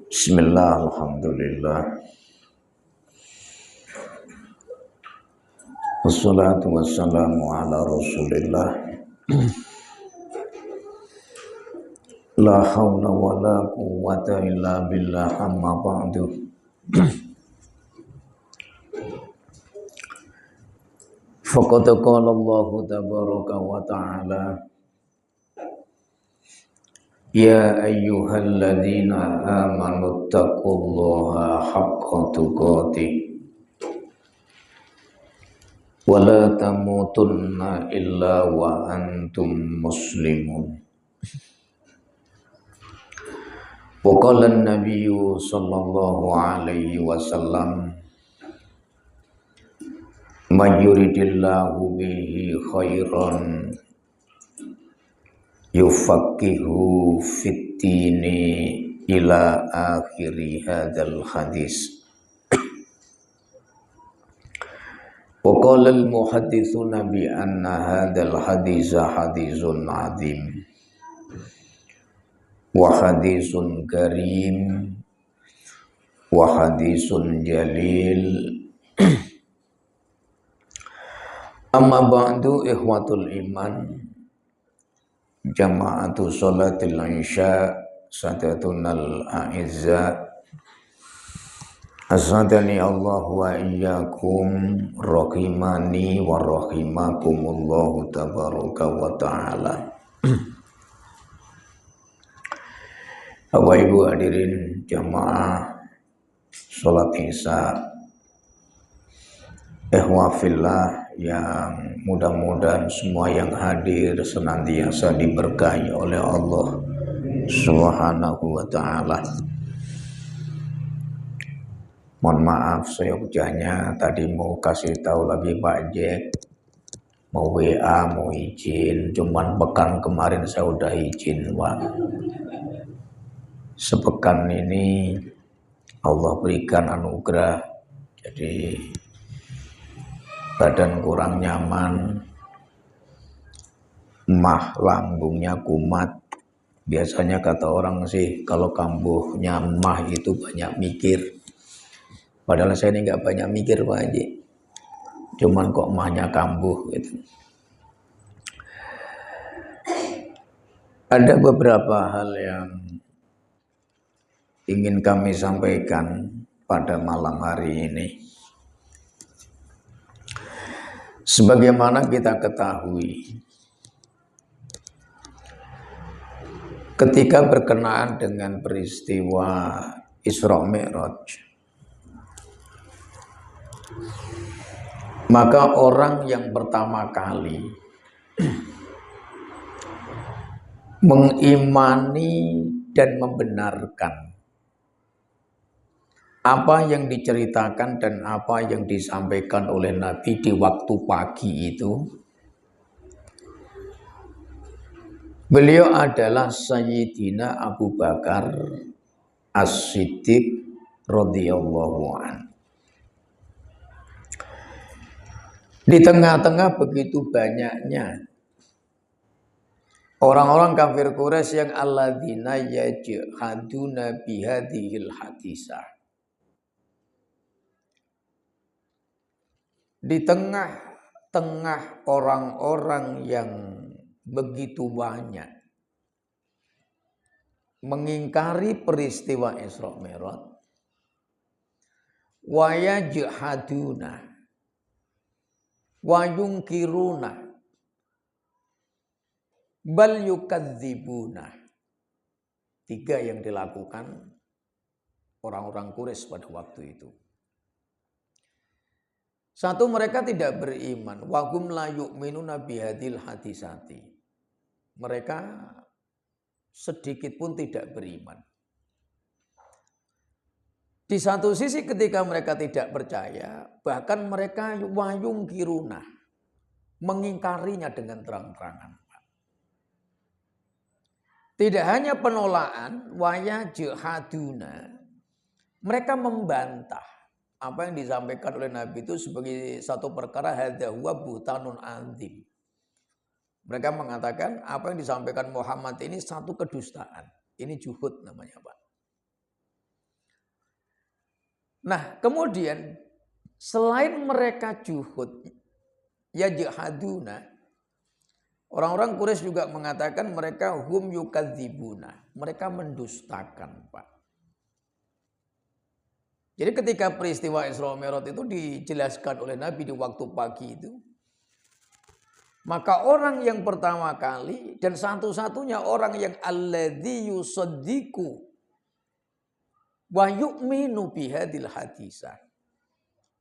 Bismillah, alhamdulillah. Wassalatu wassalamu ala rasulillah. La hawla wa la quwwata illa billah, amma ba'du. Faqad qala Allah tabaraka wa ta'ala, ya ayyuhalladzina amanu taqullaha haqqa tuqatih wa la tamutunna illa wa antum muslimun. Wa qala an-nabiyyu sallallahu alaihi wasallam, may yuridillahu bihi khairan yufaqihu fittini ila akhiri hadzal hadis. Wa qala al-muhadditsuna bi anna hadzal hadisa hadisun azim wa hadisun karim wa hadisun jalil. Amma ba'du, ikhwatul iman, jama'atu sholatil isya sadatunal a'izza, asadani Allah wa iyyakum, rahimani wa rahimakumullahu tabaraka wa ta'ala. Bapak Ibu hadirin jamaah sholat isya, ikhwafillah, yang mudah-mudahan semua yang hadir senantiasa diberkahi oleh Allah Subhanahu wa ta'ala. Mohon maaf saya hujannya, tadi mau kasih tahu lagi Pak Jack, mau WA, mau izin, cuman pekan kemarin saya udah izin Pak. Sepekan ini Allah berikan anugerah, jadi badan kurang nyaman, mah lambungnya kumat. Biasanya kata orang sih kalau kambuhnya mah itu banyak mikir. Padahal saya ini nggak banyak mikir Pak Haji, cuman kok mahnya kambuh gitu. Ada beberapa hal yang ingin kami sampaikan pada malam hari ini. Sebagaimana kita ketahui, ketika berkenaan dengan peristiwa Isra Mi'raj, maka orang yang pertama kali mengimani dan membenarkan apa yang diceritakan dan apa yang disampaikan oleh Nabi di waktu pagi itu, beliau adalah Sayyidina Abu Bakar As-Siddiq radhiyallahu anhu. Di tengah-tengah begitu banyaknya orang-orang kafir Quraisy yang alladzina yajhaduna bihadhil hadisah. Di tengah-tengah orang-orang yang begitu banyak mengingkari peristiwa Isra Mi'raj, wa yajhaduna wa yunkiruna bal yukadzibuna. Tiga yang dilakukan orang-orang Quraisy pada waktu itu. Satu, mereka tidak beriman. Wa hum la yu'minuna bihadil hadisati. Mereka sedikit pun tidak beriman. Di satu sisi ketika mereka tidak percaya, bahkan mereka wayung kiruna, mengingkarinya dengan terang-terangan. Tidak hanya penolakan, waya jihaduna, mereka membantah apa yang disampaikan oleh Nabi itu sebagai satu perkara hadza huwa buhtanun azim. Mereka mengatakan apa yang disampaikan Muhammad ini satu kedustaan. Ini juhud namanya, Pak. Nah, kemudian selain mereka juhud, yajhaduna, orang-orang Quraisy juga mengatakan mereka hum yukadzibuna. Mereka mendustakan, Pak. Jadi ketika peristiwa Isra Mi'raj itu dijelaskan oleh Nabi di waktu pagi itu, maka orang yang pertama kali dan satu-satunya orang yang alladzi yusaddiqu wa yu'minu bihadil hadisah.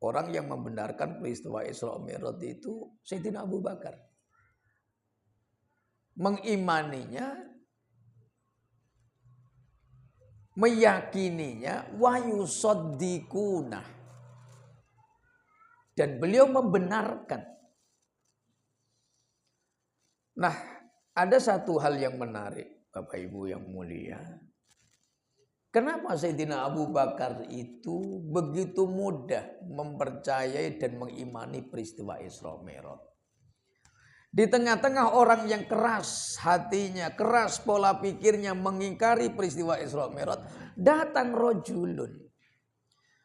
Orang yang membenarkan peristiwa Isra Mi'raj itu Sayyidina Abu Bakar. Mengimaninya, meyakininya, wa yusaddiquna. Dan beliau membenarkan. Nah, ada satu hal yang menarik, Bapak Ibu yang mulia. Kenapa Sayyidina Abu Bakar itu begitu mudah mempercayai dan mengimani peristiwa Isra Mi'raj? Di tengah-tengah orang yang keras hatinya, keras pola pikirnya mengingkari peristiwa Isra Mi'raj, datang rojulun.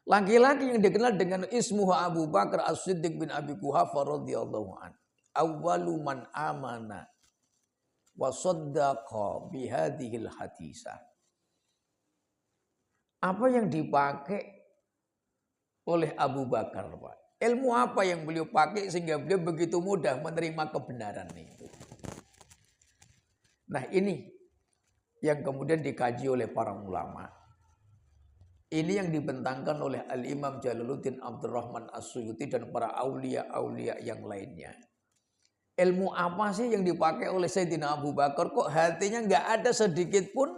Laki-laki yang dikenal dengan ismuhu Abu Bakar As-Siddiq bin Abi Quhafa radhiyallahu an. Awwalu man amana wa saddaqa bihadhil hadisah. Apa yang dipakai oleh Abu Bakar, Pak? Ilmu apa yang beliau pakai sehingga beliau begitu mudah menerima kebenaran itu? Nah, ini yang kemudian dikaji oleh para ulama. Ini yang dibentangkan oleh Al-Imam Jalaluddin Abdurrahman As-Suyuti dan para aulia-aulia yang lainnya. Ilmu apa sih yang dipakai oleh Sayyidina Abu Bakar? Kok hatinya nggak ada sedikit pun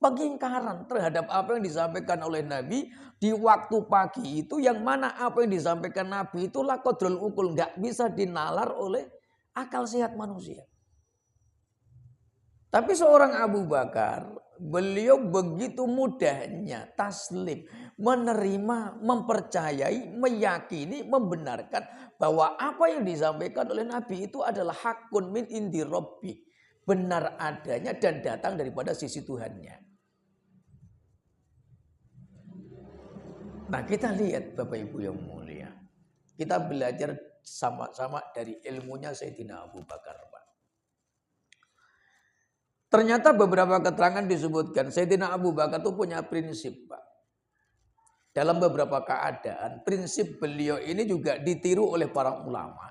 pengingkaran terhadap apa yang disampaikan oleh Nabi di waktu pagi itu, yang mana apa yang disampaikan Nabi itu laqadrul uqul, nggak bisa dinalar oleh akal sehat manusia. Tapi seorang Abu Bakar, beliau begitu mudahnya taslim, menerima, mempercayai, meyakini, membenarkan bahwa apa yang disampaikan oleh Nabi itu adalah hakun min indi rabbi, benar adanya dan datang daripada sisi Tuhannya. Nah, kita lihat Bapak Ibu yang mulia. Kita belajar sama-sama dari ilmunya Sayyidina Abu Bakar, Pak. Ternyata beberapa keterangan disebutkan Sayyidina Abu Bakar itu punya prinsip, Pak. Dalam beberapa keadaan, prinsip beliau ini juga ditiru oleh para ulama.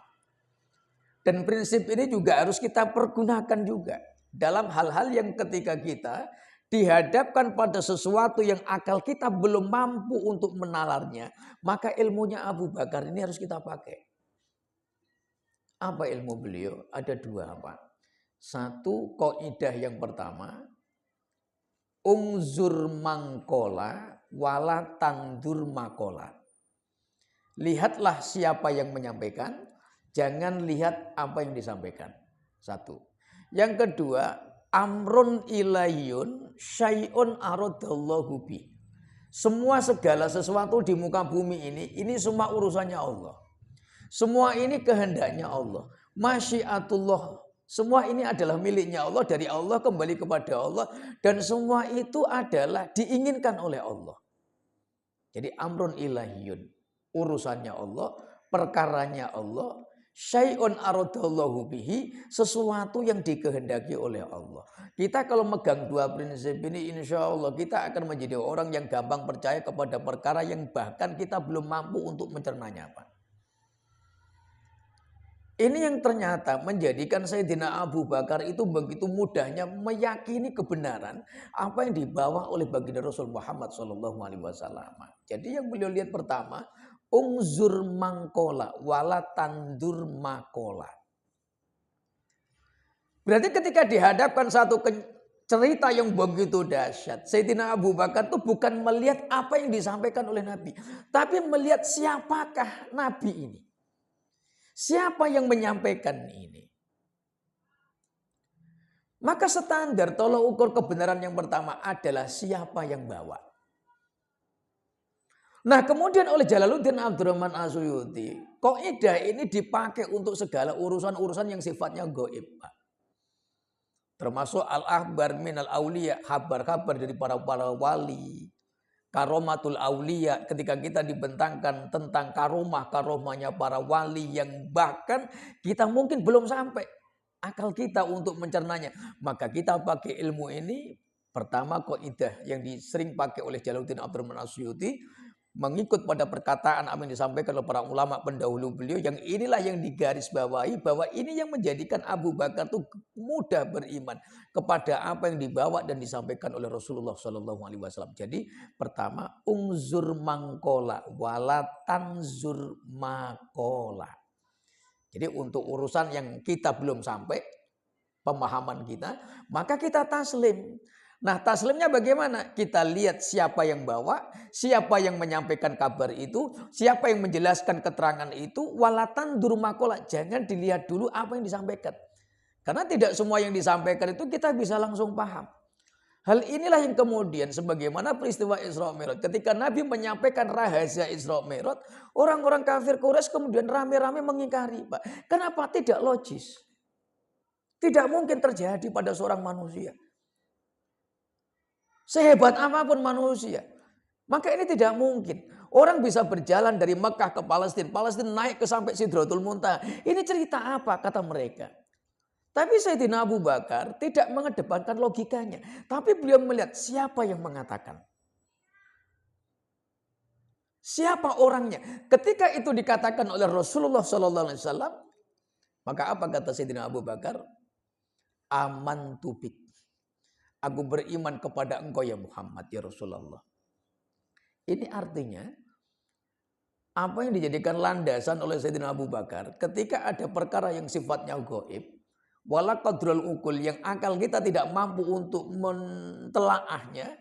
Dan prinsip ini juga harus kita pergunakan juga dalam hal-hal yang ketika kita dihadapkan pada sesuatu yang akal kita belum mampu untuk menalarnya, maka ilmunya Abu Bakar ini harus kita pakai. Apa ilmu beliau? Ada dua, Pak. Satu, kaidah yang pertama, ungzur mangkola wala tandur makola. Lihatlah siapa yang menyampaikan, jangan lihat apa yang disampaikan. Satu. Yang kedua, amrun ilayun syai'un aradallahu bi. Semua segala sesuatu di muka bumi ini semua urusannya Allah. Semua ini kehendaknya Allah. Masyiatullah, semua ini adalah miliknya Allah, dari Allah kembali kepada Allah, dan semua itu adalah diinginkan oleh Allah. Jadi amrun ilahiyun, urusannya Allah, perkaranya Allah. Syai'un aradallahu bihi, sesuatu yang dikehendaki oleh Allah. Kita kalau megang dua prinsip ini, insya Allah kita akan menjadi orang yang gampang percaya kepada perkara yang bahkan kita belum mampu untuk mencernanya, Pak. Ini yang ternyata menjadikan Sayyidina Abu Bakar itu begitu mudahnya meyakini kebenaran apa yang dibawa oleh baginda Rasul Muhammad SAW. Jadi yang beliau lihat pertama, ungzur mangkola wala tandur makola. Berarti ketika dihadapkan satu cerita yang begitu dahsyat, Sayyidina Abu Bakar itu bukan melihat apa yang disampaikan oleh Nabi, tapi melihat siapakah Nabi ini. Siapa yang menyampaikan ini? Maka standar tolak ukur kebenaran yang pertama adalah siapa yang bawa. Nah, kemudian oleh Jalaluddin Abdurrahman As-Suyuti, kaidah ini dipakai untuk segala urusan-urusan yang sifatnya gaib, Pak. Termasuk al-akhbar minal aulia, kabar-kabar dari para wali. Karomatul aulia, ketika kita dibentangkan tentang karomahnya para wali yang bahkan kita mungkin belum sampai akal kita untuk mencernanya. Maka kita pakai ilmu ini, pertama kaidah yang sering pakai oleh Jalaluddin Abdurrahman Asyuti, mengikut pada perkataan apa yang disampaikan oleh para ulama pendahulu beliau, yang inilah yang digarisbawahi bahwa ini yang menjadikan Abu Bakar itu mudah beriman kepada apa yang dibawa dan disampaikan oleh Rasulullah SAW. Jadi pertama, ungzur mangkola wala tanzur makola. Jadi untuk urusan yang kita belum sampai pemahaman kita, maka kita taslim. Nah, taslimnya bagaimana? Kita lihat siapa yang bawa, siapa yang menyampaikan kabar itu, siapa yang menjelaskan keterangan itu, walatan durmakola. Jangan dilihat dulu apa yang disampaikan. Karena tidak semua yang disampaikan itu kita bisa langsung paham. Hal inilah yang kemudian sebagaimana peristiwa Isra Mi'raj. Ketika Nabi menyampaikan rahasia Isra Mi'raj, orang-orang kafir Quraisy kemudian rame-rame mengingkari. Pak, kenapa tidak logis? Tidak mungkin terjadi pada seorang manusia. Sehebat apapun manusia, maka ini tidak mungkin. Orang bisa berjalan dari Mekah ke Palestina, Palestina naik ke sampai Sidratul Muntaha. Ini cerita apa kata mereka? Tapi Sayyidina Abu Bakar tidak mengedepankan logikanya, tapi beliau melihat siapa yang mengatakan. Siapa orangnya? Ketika itu dikatakan oleh Rasulullah SAW, maka apa kata Sayyidina Abu Bakar? Amantu bik. Aku beriman kepada engkau ya Muhammad ya Rasulullah. Ini artinya apa yang dijadikan landasan oleh Sayyidina Abu Bakar ketika ada perkara yang sifatnya gaib, wala qadrul ukul, yang akal kita tidak mampu untuk mentelaahnya,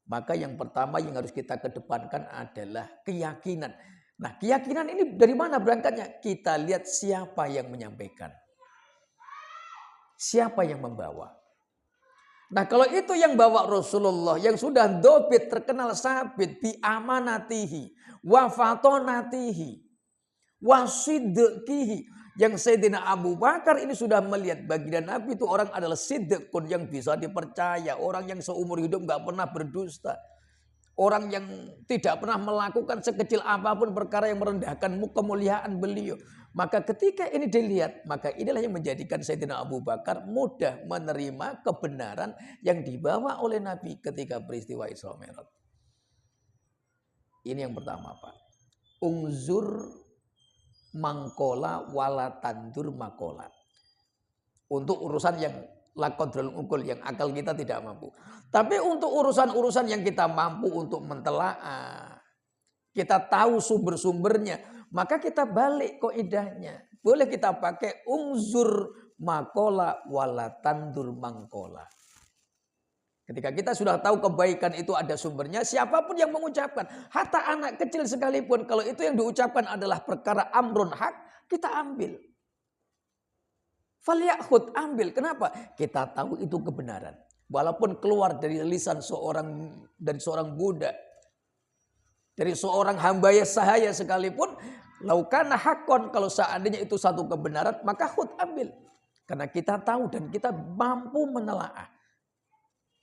maka yang pertama yang harus kita kedepankan adalah keyakinan. Nah, keyakinan ini dari mana berangkatnya? Kita lihat siapa yang menyampaikan. Siapa yang membawa. Nah, kalau itu yang bawa Rasulullah, yang sudah dobit, terkenal sabit, bi amanatihi, wa fatonatihi, wa sidqihi. Yang Sayyidina Abu Bakar ini sudah melihat baginda Nabi itu orang adalah sidqun, yang bisa dipercaya. Orang yang seumur hidup gak pernah berdusta. Orang yang tidak pernah melakukan sekecil apapun perkara yang merendahkan kemuliaan beliau. Maka ketika ini dilihat, maka inilah yang menjadikan Sayyidina Abu Bakar mudah menerima kebenaran yang dibawa oleh Nabi ketika peristiwa Isra Mi'raj. Ini yang pertama, Pak. Ungzur mangkola wala tandur makola. Untuk urusan yang lakodrul ukul, yang akal kita tidak mampu. Tapi untuk urusan-urusan yang kita mampu untuk mentelaah, kita tahu sumber-sumbernya, maka kita balik kaidahnya. Boleh kita pakai ungzur makola wala tandur mangkola. Ketika kita sudah tahu kebaikan itu ada sumbernya, siapapun yang mengucapkan, hatta anak kecil sekalipun, kalau itu yang diucapkan adalah perkara amrun hak, kita ambil. Falyakhud, ambil. Kenapa? Kita tahu itu kebenaran. Walaupun keluar dari lisan seorang budak, dari seorang hamba sahaya sekalipun, laukana hakon, kalau seandainya itu satu kebenaran, maka khud, ambil. Karena kita tahu dan kita mampu menelaah.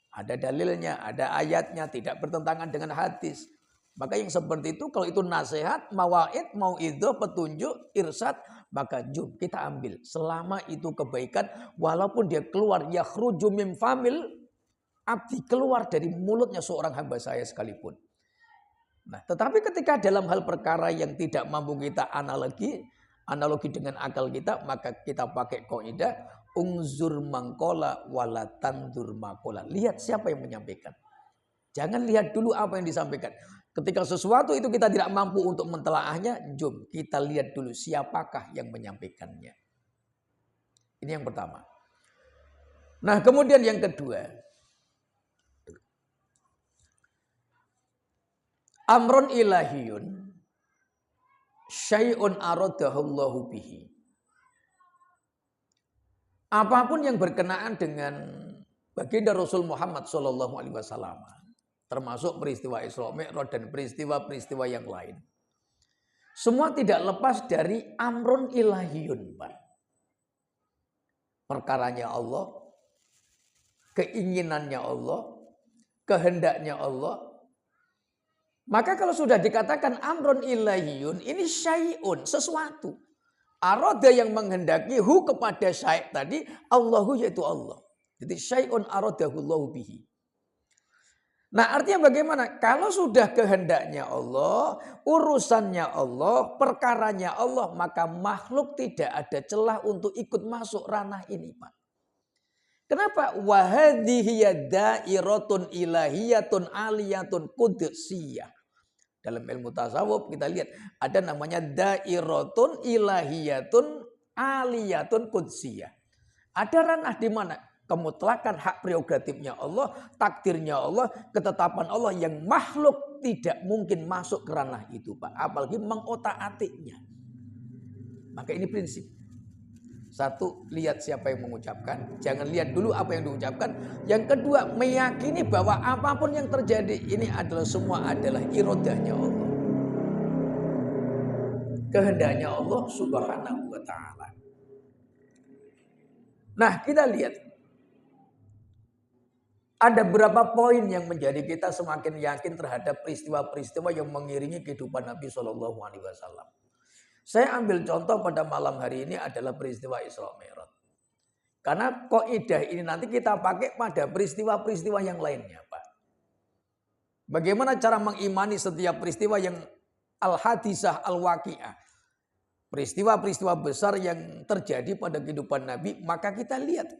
Ada dalilnya, ada ayatnya, tidak bertentangan dengan hadis. Maka yang seperti itu, kalau itu nasihat, mawaid, mauidhah, petunjuk, irsyad, maka jum, kita ambil. Selama itu kebaikan, walaupun dia keluar, yakhruju min famil abdi, keluar dari mulutnya seorang hamba saya sekalipun. Nah, tetapi ketika dalam hal perkara yang tidak mampu kita analogi dengan akal kita, maka kita pakai kaidah ungzur mangkola wala tandur makola. Lihat siapa yang menyampaikan. Jangan lihat dulu apa yang disampaikan. Ketika sesuatu itu kita tidak mampu untuk mentelaahnya, jom kita lihat dulu siapakah yang menyampaikannya. Ini yang pertama. Nah, kemudian yang kedua, amrun ilahiyun syai'un aradahullahu bihi. Apapun yang berkenaan dengan baginda Rasul Muhammad SAW, termasuk peristiwa Isra Mi'raj dan peristiwa-peristiwa yang lain, semua tidak lepas dari amrun ilahiyun, Pak. Perkaranya Allah, keinginannya Allah, kehendaknya Allah. Maka kalau sudah dikatakan amrun ilahiyun, ini syai'un, sesuatu. Arada yang menghendaki hu kepada syai' tadi, Allahu yaitu Allah. Jadi syai'un aradahullahu bihi. Nah artinya bagaimana? Kalau sudah kehendaknya Allah, urusannya Allah, perkaranya Allah, maka makhluk tidak ada celah untuk ikut masuk ranah ini, Pak. Kenapa? Wahadhihi dairatun ilahiyatun aliyatun qudsiyah. Dalam ilmu tasawuf kita lihat ada namanya dairatun ilahiyatun aliyatun qudsiyah. Ada ranah di mana? Kemutlakan hak prerogatifnya Allah, takdirnya Allah, ketetapan Allah yang makhluk tidak mungkin masuk ke ranah itu, Pak. Apalagi mengotak-atiknya. Maka ini prinsip. Satu, lihat siapa yang mengucapkan. Jangan lihat dulu apa yang diucapkan. Yang kedua, meyakini bahwa apapun yang terjadi ini adalah semua adalah iradahnya Allah. Kehendaknya Allah subhanahu wa ta'ala. Nah kita lihat. Ada berapa poin yang menjadi kita semakin yakin terhadap peristiwa-peristiwa yang mengiringi kehidupan Nabi Shallallahu Alaihi Wasallam. Saya ambil contoh pada malam hari ini adalah peristiwa Isra Mi'raj. Karena kaidah ini nanti kita pakai pada peristiwa-peristiwa yang lainnya, Pak. Bagaimana cara mengimani setiap peristiwa yang al-hadisah al-waqi'ah. Peristiwa-peristiwa besar yang terjadi pada kehidupan Nabi, maka kita lihat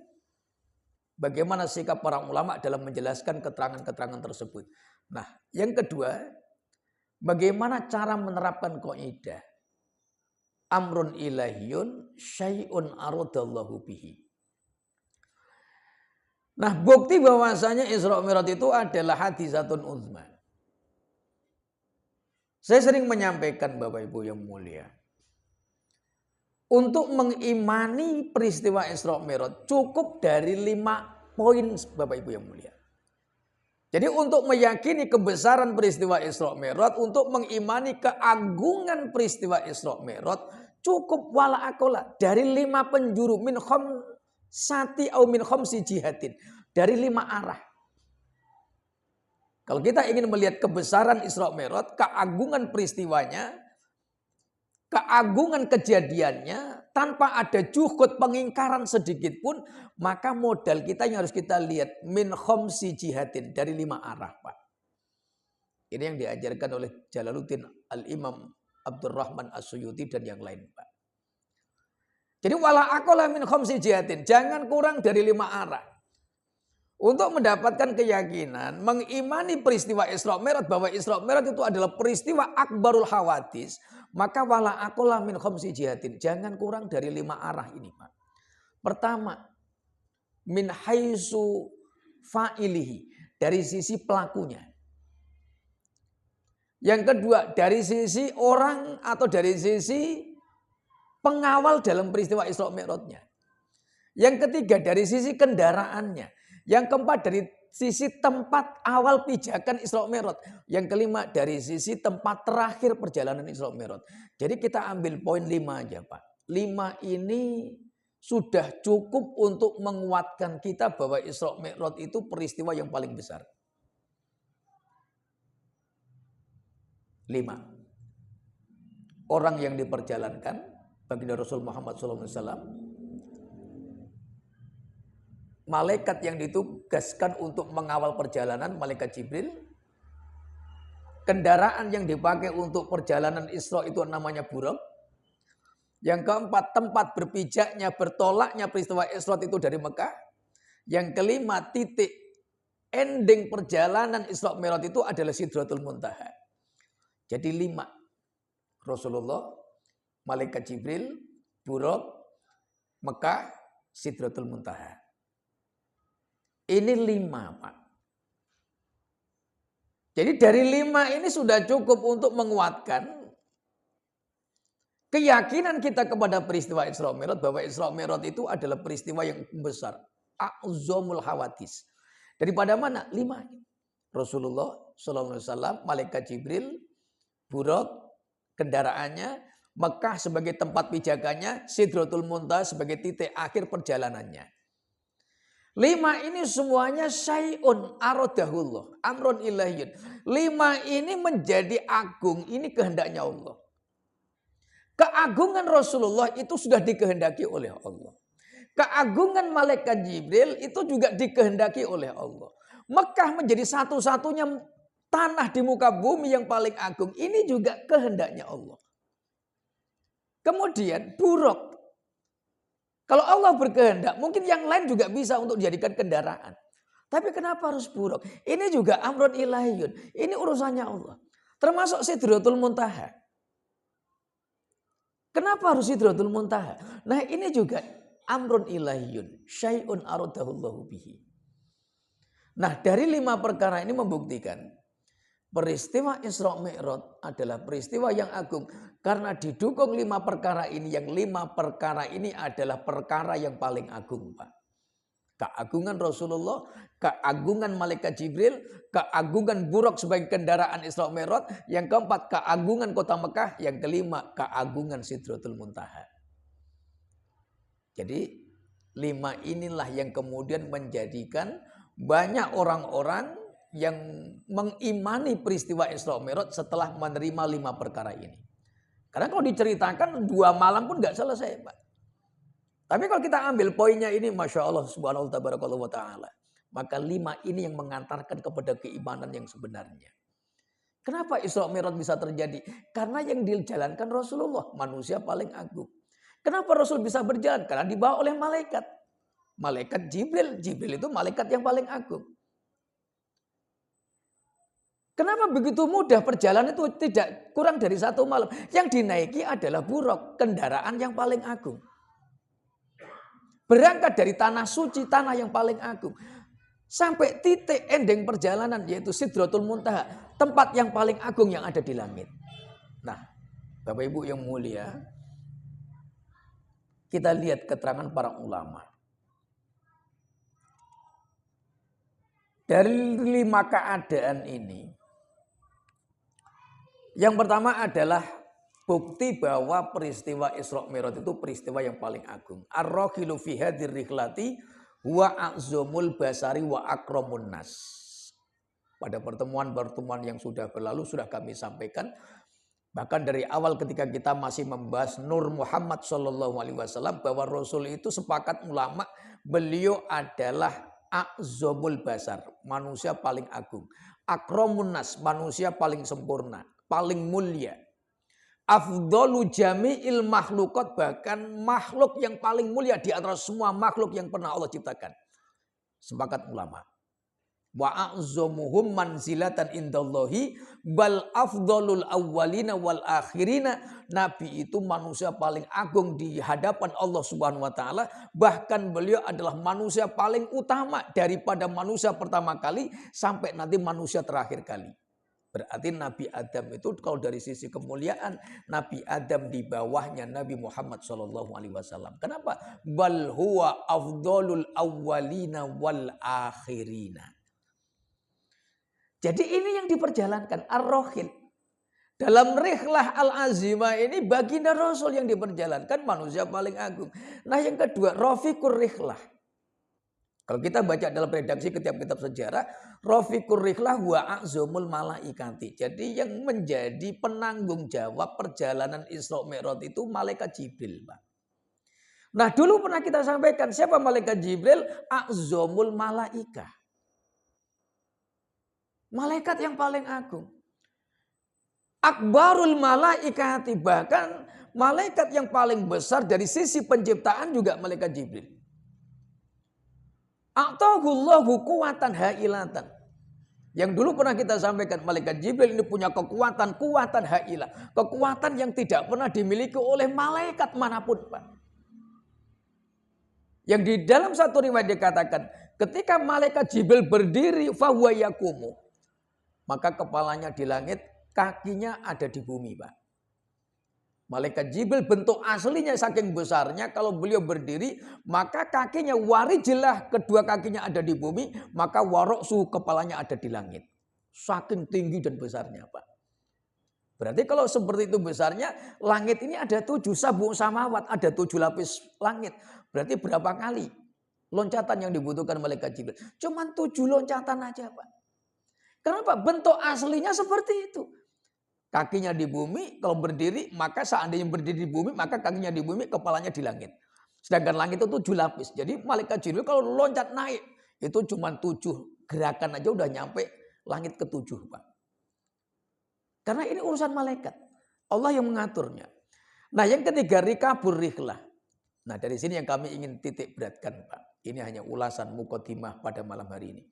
bagaimana sikap para ulama dalam menjelaskan keterangan-keterangan tersebut. Nah, yang kedua, bagaimana cara menerapkan kaidah amrun ilahiyun syai'un aradallahu bihi. Nah, bukti bahwasanya Isra Mi'raj itu adalah hadisatun uzma. Saya sering menyampaikan Bapak Ibu yang mulia, untuk mengimani peristiwa Isra Mi'raj cukup dari 5 poin Bapak Ibu yang mulia. Jadi untuk meyakini kebesaran peristiwa Isra Mi'raj, untuk mengimani keagungan peristiwa Isra Mi'raj cukup wala akola dari 5 penjuru min khamsati au min khamsi jihatin, dari 5 arah. Kalau kita ingin melihat kebesaran Isra Mi'raj, keagungan peristiwanya, keagungan kejadiannya tanpa ada juhud pengingkaran sedikit pun, maka modal kita yang harus kita lihat min khamsi jihatin, dari 5 arah, Pak. Ini yang diajarkan oleh Jalaluddin Al-Imam Abdurrahman As-Suyuti dan yang lain, Pak. Jadi wala aqalla min khamsi jihatin, jangan kurang dari 5 arah. Untuk mendapatkan keyakinan, mengimani peristiwa Isra Mi'raj bahwa Isra Mi'raj itu adalah peristiwa akbarul hawadis, maka wala aqalla min khamsi jihatin, jangan kurang dari 5 arah ini, Pak. Pertama, min haitsu fa'ilihi, dari sisi pelakunya. Yang kedua, dari sisi orang atau dari sisi pengawal dalam peristiwa Isra Mi'rajnya. Yang ketiga, dari sisi kendaraannya. Yang keempat, dari sisi tempat awal pijakan Isra Mi'raj. Yang kelima, dari sisi tempat terakhir perjalanan Isra Mi'raj. Jadi kita ambil poin 5 aja, Pak. 5 ini sudah cukup untuk menguatkan kita bahwa Isra Mi'raj itu peristiwa yang paling besar. 5. Orang yang diperjalankan, baginda Rasul Muhammad SAW. Malaikat yang ditugaskan untuk mengawal perjalanan, malaikat Jibril. Kendaraan yang dipakai untuk perjalanan Isra itu namanya buraq. Yang keempat, tempat berpijaknya, bertolaknya peristiwa Isra itu dari Mekah. Yang kelima, titik ending perjalanan Isra Mi'raj itu adalah Sidratul Muntaha. Jadi 5. Rasulullah, malaikat Jibril, buraq, Mekah, Sidratul Muntaha. Ini 5, Pak. Jadi dari 5 ini sudah cukup untuk menguatkan keyakinan kita kepada peristiwa Isra Mi'raj, bahwa Isra Mi'raj itu adalah peristiwa yang besar. A'zamul hawadis. Daripada mana? 5. Rasulullah SAW, malaikat Jibril, buraq, kendaraannya, Mekah sebagai tempat pijakannya, Sidratul Muntaha sebagai titik akhir perjalanannya. 5 ini semuanya syai'un aradahullah, amrun ilahiyun. 5 ini menjadi agung, ini kehendaknya Allah. Keagungan Rasulullah itu sudah dikehendaki oleh Allah. Keagungan malaikat Jibril itu juga dikehendaki oleh Allah. Mekah menjadi satu-satunya tanah di muka bumi yang paling agung. Ini juga kehendaknya Allah. Kemudian Buraq. Kalau Allah berkehendak, mungkin yang lain juga bisa untuk dijadikan kendaraan. Tapi kenapa harus Buraq? Ini juga amrun ilahiyun. Ini urusannya Allah. Termasuk Sidratul Muntaha. Kenapa harus Sidratul Muntaha? Nah ini juga amrun ilahiyun. Syai'un aradahullahu bihi. Nah dari 5 perkara ini membuktikan peristiwa Isra Mi'raj adalah peristiwa yang agung. Karena didukung 5 perkara ini. Yang 5 perkara ini adalah perkara yang paling agung, Pak. Keagungan Rasulullah, keagungan malaikat Jibril, keagungan Buraq sebagai kendaraan Isra Mi'raj. Yang keempat, keagungan kota Mekah. Yang kelima, keagungan Sidratul Muntaha. Jadi 5 inilah yang kemudian menjadikan banyak orang-orang yang mengimani peristiwa Isra Mi'raj setelah menerima 5 perkara ini. Karena kalau diceritakan 2 malam pun gak selesai, Pak. Tapi kalau kita ambil poinnya ini, Masya Allah subhanahu wa ta'ala. Maka 5 ini yang mengantarkan kepada keimanan yang sebenarnya. Kenapa Isra Mi'raj bisa terjadi? Karena yang dijalankan Rasulullah, manusia paling agung. Kenapa Rasul bisa berjalan? Karena dibawa oleh malaikat. Malaikat Jibril. Jibril itu malaikat yang paling agung. Kenapa begitu mudah perjalanan itu tidak kurang dari 1 malam. Yang dinaiki adalah Buraq, kendaraan yang paling agung. Berangkat dari tanah suci, tanah yang paling agung. Sampai titik ending perjalanan yaitu Sidratul Muntaha. Tempat yang paling agung yang ada di langit. Nah Bapak Ibu yang mulia. Kita lihat keterangan para ulama. Dari 5 keadaan ini. Yang pertama adalah bukti bahwa peristiwa Isra Mi'raj itu peristiwa yang paling agung. Ar-rahilu fi hadir rihlati wa a'zamul basari wa akramun nas. Pada pertemuan-pertemuan yang sudah berlalu sudah kami sampaikan. Bahkan dari awal ketika kita masih membahas Nur Muhammad SAW bahwa Rasul itu sepakat ulama beliau adalah a'zamul basar, manusia paling agung. Akramun nas, manusia paling sempurna, paling mulia. Afdalu jami'il makhlukat, bahkan makhluk yang paling mulia di antara semua makhluk yang pernah Allah ciptakan. Sepakat ulama. Wa a'zamuhum manzilatan indallahi bal afdalul awwalina wal akhirina. Nabi itu manusia paling agung di hadapan Allah Subhanahu wa taala, bahkan beliau adalah manusia paling utama daripada manusia pertama kali sampai nanti manusia terakhir kali. Berarti Nabi Adam itu kalau dari sisi kemuliaan, Nabi Adam di bawahnya Nabi Muhammad SAW. Kenapa? Bal huwa afdalul awwalina wal akhirina. Jadi ini yang diperjalankan ar-rahil. Dalam rihlah al-azimah ini baginda Rasul yang diperjalankan, manusia paling agung. Nah yang kedua, rafiqur rihlah. Kalau kita baca dalam redaksi kitab-kitab sejarah, rafiqur rihlah wa a'zamul malaikati. Jadi yang menjadi penanggung jawab perjalanan Isra Mi'raj itu malaikat Jibril, Pak. Nah, dulu pernah kita sampaikan siapa malaikat Jibril? A'zamul malaika. Malaikat yang paling agung. Akbarul malaikati, bahkan malaikat yang paling besar dari sisi penciptaan juga malaikat Jibril. A'tahullahu quwatan hailatan. Yang dulu pernah kita sampaikan malaikat Jibril ini punya kekuatan hailah. Kekuatan yang tidak pernah dimiliki oleh malaikat manapun, Pak. Yang di dalam satu riwayat dikatakan ketika malaikat Jibril berdiri fahuwa yakumu, maka kepalanya di langit, kakinya ada di bumi, Pak. Malaikat Jibril bentuk aslinya saking besarnya, kalau beliau berdiri maka kakinya warijilah, kedua kakinya ada di bumi, maka waroksu, kepalanya ada di langit. Saking tinggi dan besarnya, Pak. Berarti kalau seperti itu besarnya, langit ini ada 7 sab'u samawat, ada 7 lapis langit. Berarti berapa kali? loncatan yang dibutuhkan malaikat Jibril. Cuman 7 loncatan aja Pak. Kenapa? Bentuk aslinya seperti itu. Kakinya di bumi, kalau berdiri, maka seandainya berdiri di bumi, maka kakinya di bumi, kepalanya di langit. Sedangkan langit itu 7 lapis. Jadi malaikat Jibril kalau loncat naik, itu cuma 7 gerakan aja udah nyampe langit ke-7 Pak. Karena ini urusan malaikat. Allah yang mengaturnya. Nah yang ketiga, rikabur rihlah. Nah dari sini yang kami ingin titik beratkan Pak. Ini hanya ulasan muqaddimah pada malam hari ini.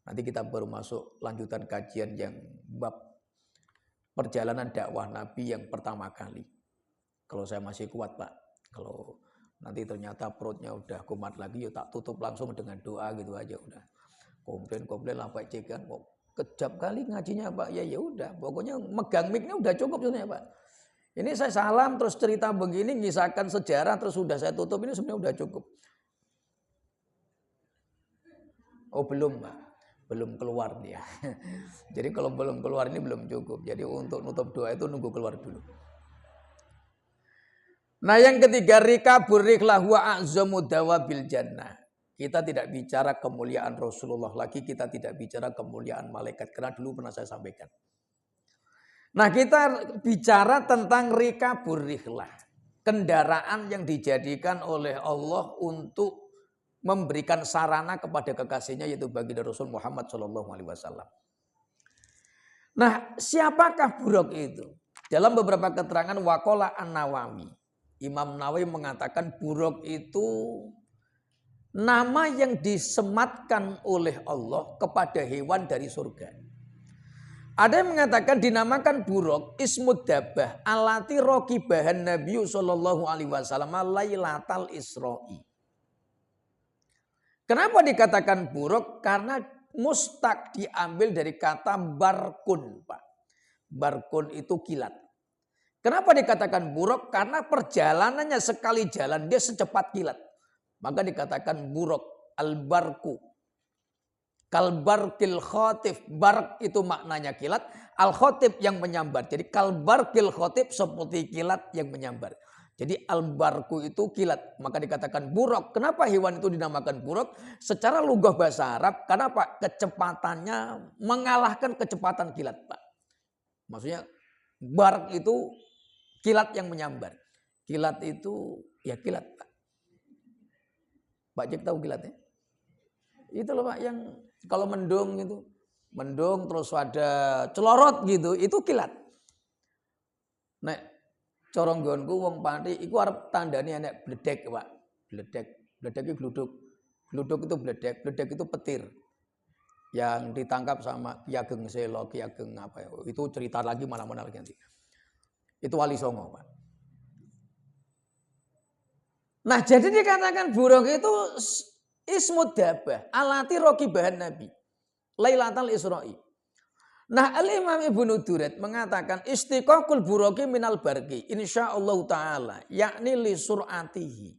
Nanti kita baru masuk lanjutan kajian yang bab perjalanan dakwah Nabi yang pertama kali. Kalau saya masih kuat Pak. Kalau nanti ternyata perutnya udah kumat lagi, ya tak tutup langsung dengan doa gitu aja udah. Komplain lah Pak Cek kan. Kejam kali ngajinya Pak. Ya udah, pokoknya megang mic-nya udah cukup sebenarnya Pak. Ini saya salam terus cerita begini, ngisahkan sejarah terus sudah saya tutup, ini sebenarnya udah cukup. Oh belum Pak. Belum keluar dia. Jadi kalau belum keluar ini belum cukup. Jadi untuk nutup doa itu nunggu keluar dulu. Nah yang ketiga, rikabur rihlah wa a'zamu dawabil jannah. Kita tidak bicara kemuliaan Rasulullah lagi, kita tidak bicara kemuliaan malaikat. Karena dulu pernah saya sampaikan. Nah kita bicara tentang rikabur rihlah. Kendaraan yang dijadikan oleh Allah untuk memberikan sarana kepada kekasihnya yaitu baginda Rasul Muhammad SAW. Nah, siapakah buruk itu? Dalam beberapa keterangan waqala An-Nawawi, Imam Nawawi mengatakan buruk itu nama yang disematkan oleh Allah kepada hewan dari surga. Ada yang mengatakan dinamakan buruk ismud dabbah alati raqibahan Nabi sallallahu alaihi wasallam lailatal Isra'i. Kenapa dikatakan buruk? Karena mustaq diambil dari kata barkun, Pak. Barkun itu kilat. Kenapa dikatakan buruk? Karena perjalanannya sekali jalan dia secepat kilat. Maka dikatakan buruk, al-barku. Kalbarkil khotib, bark itu maknanya kilat, al-khotib yang menyambar. Jadi kalbarkil khotib seperti kilat yang menyambar. Jadi al-barku itu kilat, maka dikatakan buruk. Kenapa hewan itu dinamakan buruk? Secara lugah bahasa Arab, kenapa? Kecepatannya mengalahkan kecepatan kilat, Pak. Maksudnya bark itu kilat yang menyambar. Kilat itu ya kilat, Pak. Pak Cek tahu kilatnya? Itu loh Pak yang kalau mendung itu, mendung terus ada celorot gitu, itu kilat. Nah, corong gonku wong pati iku arep tandane enek bledek, Pak. Bledek itu gluduk. Gluduk itu bledek itu petir. Yang ditangkap sama Ki Ageng Selo, Ki Ageng apa ya. Itu cerita lagi mana-mana lagi nanti. Itu Wali Songo, Pak. Nah, jadi dikatakan buruk itu ismud dabbah alati raqibahan Nabi lailatal Isra'i. Nah, Al-Imam Ibnu Durat mengatakan istiqaqul buraqi minal barqi insyaallah taala yakni li sur'atihi.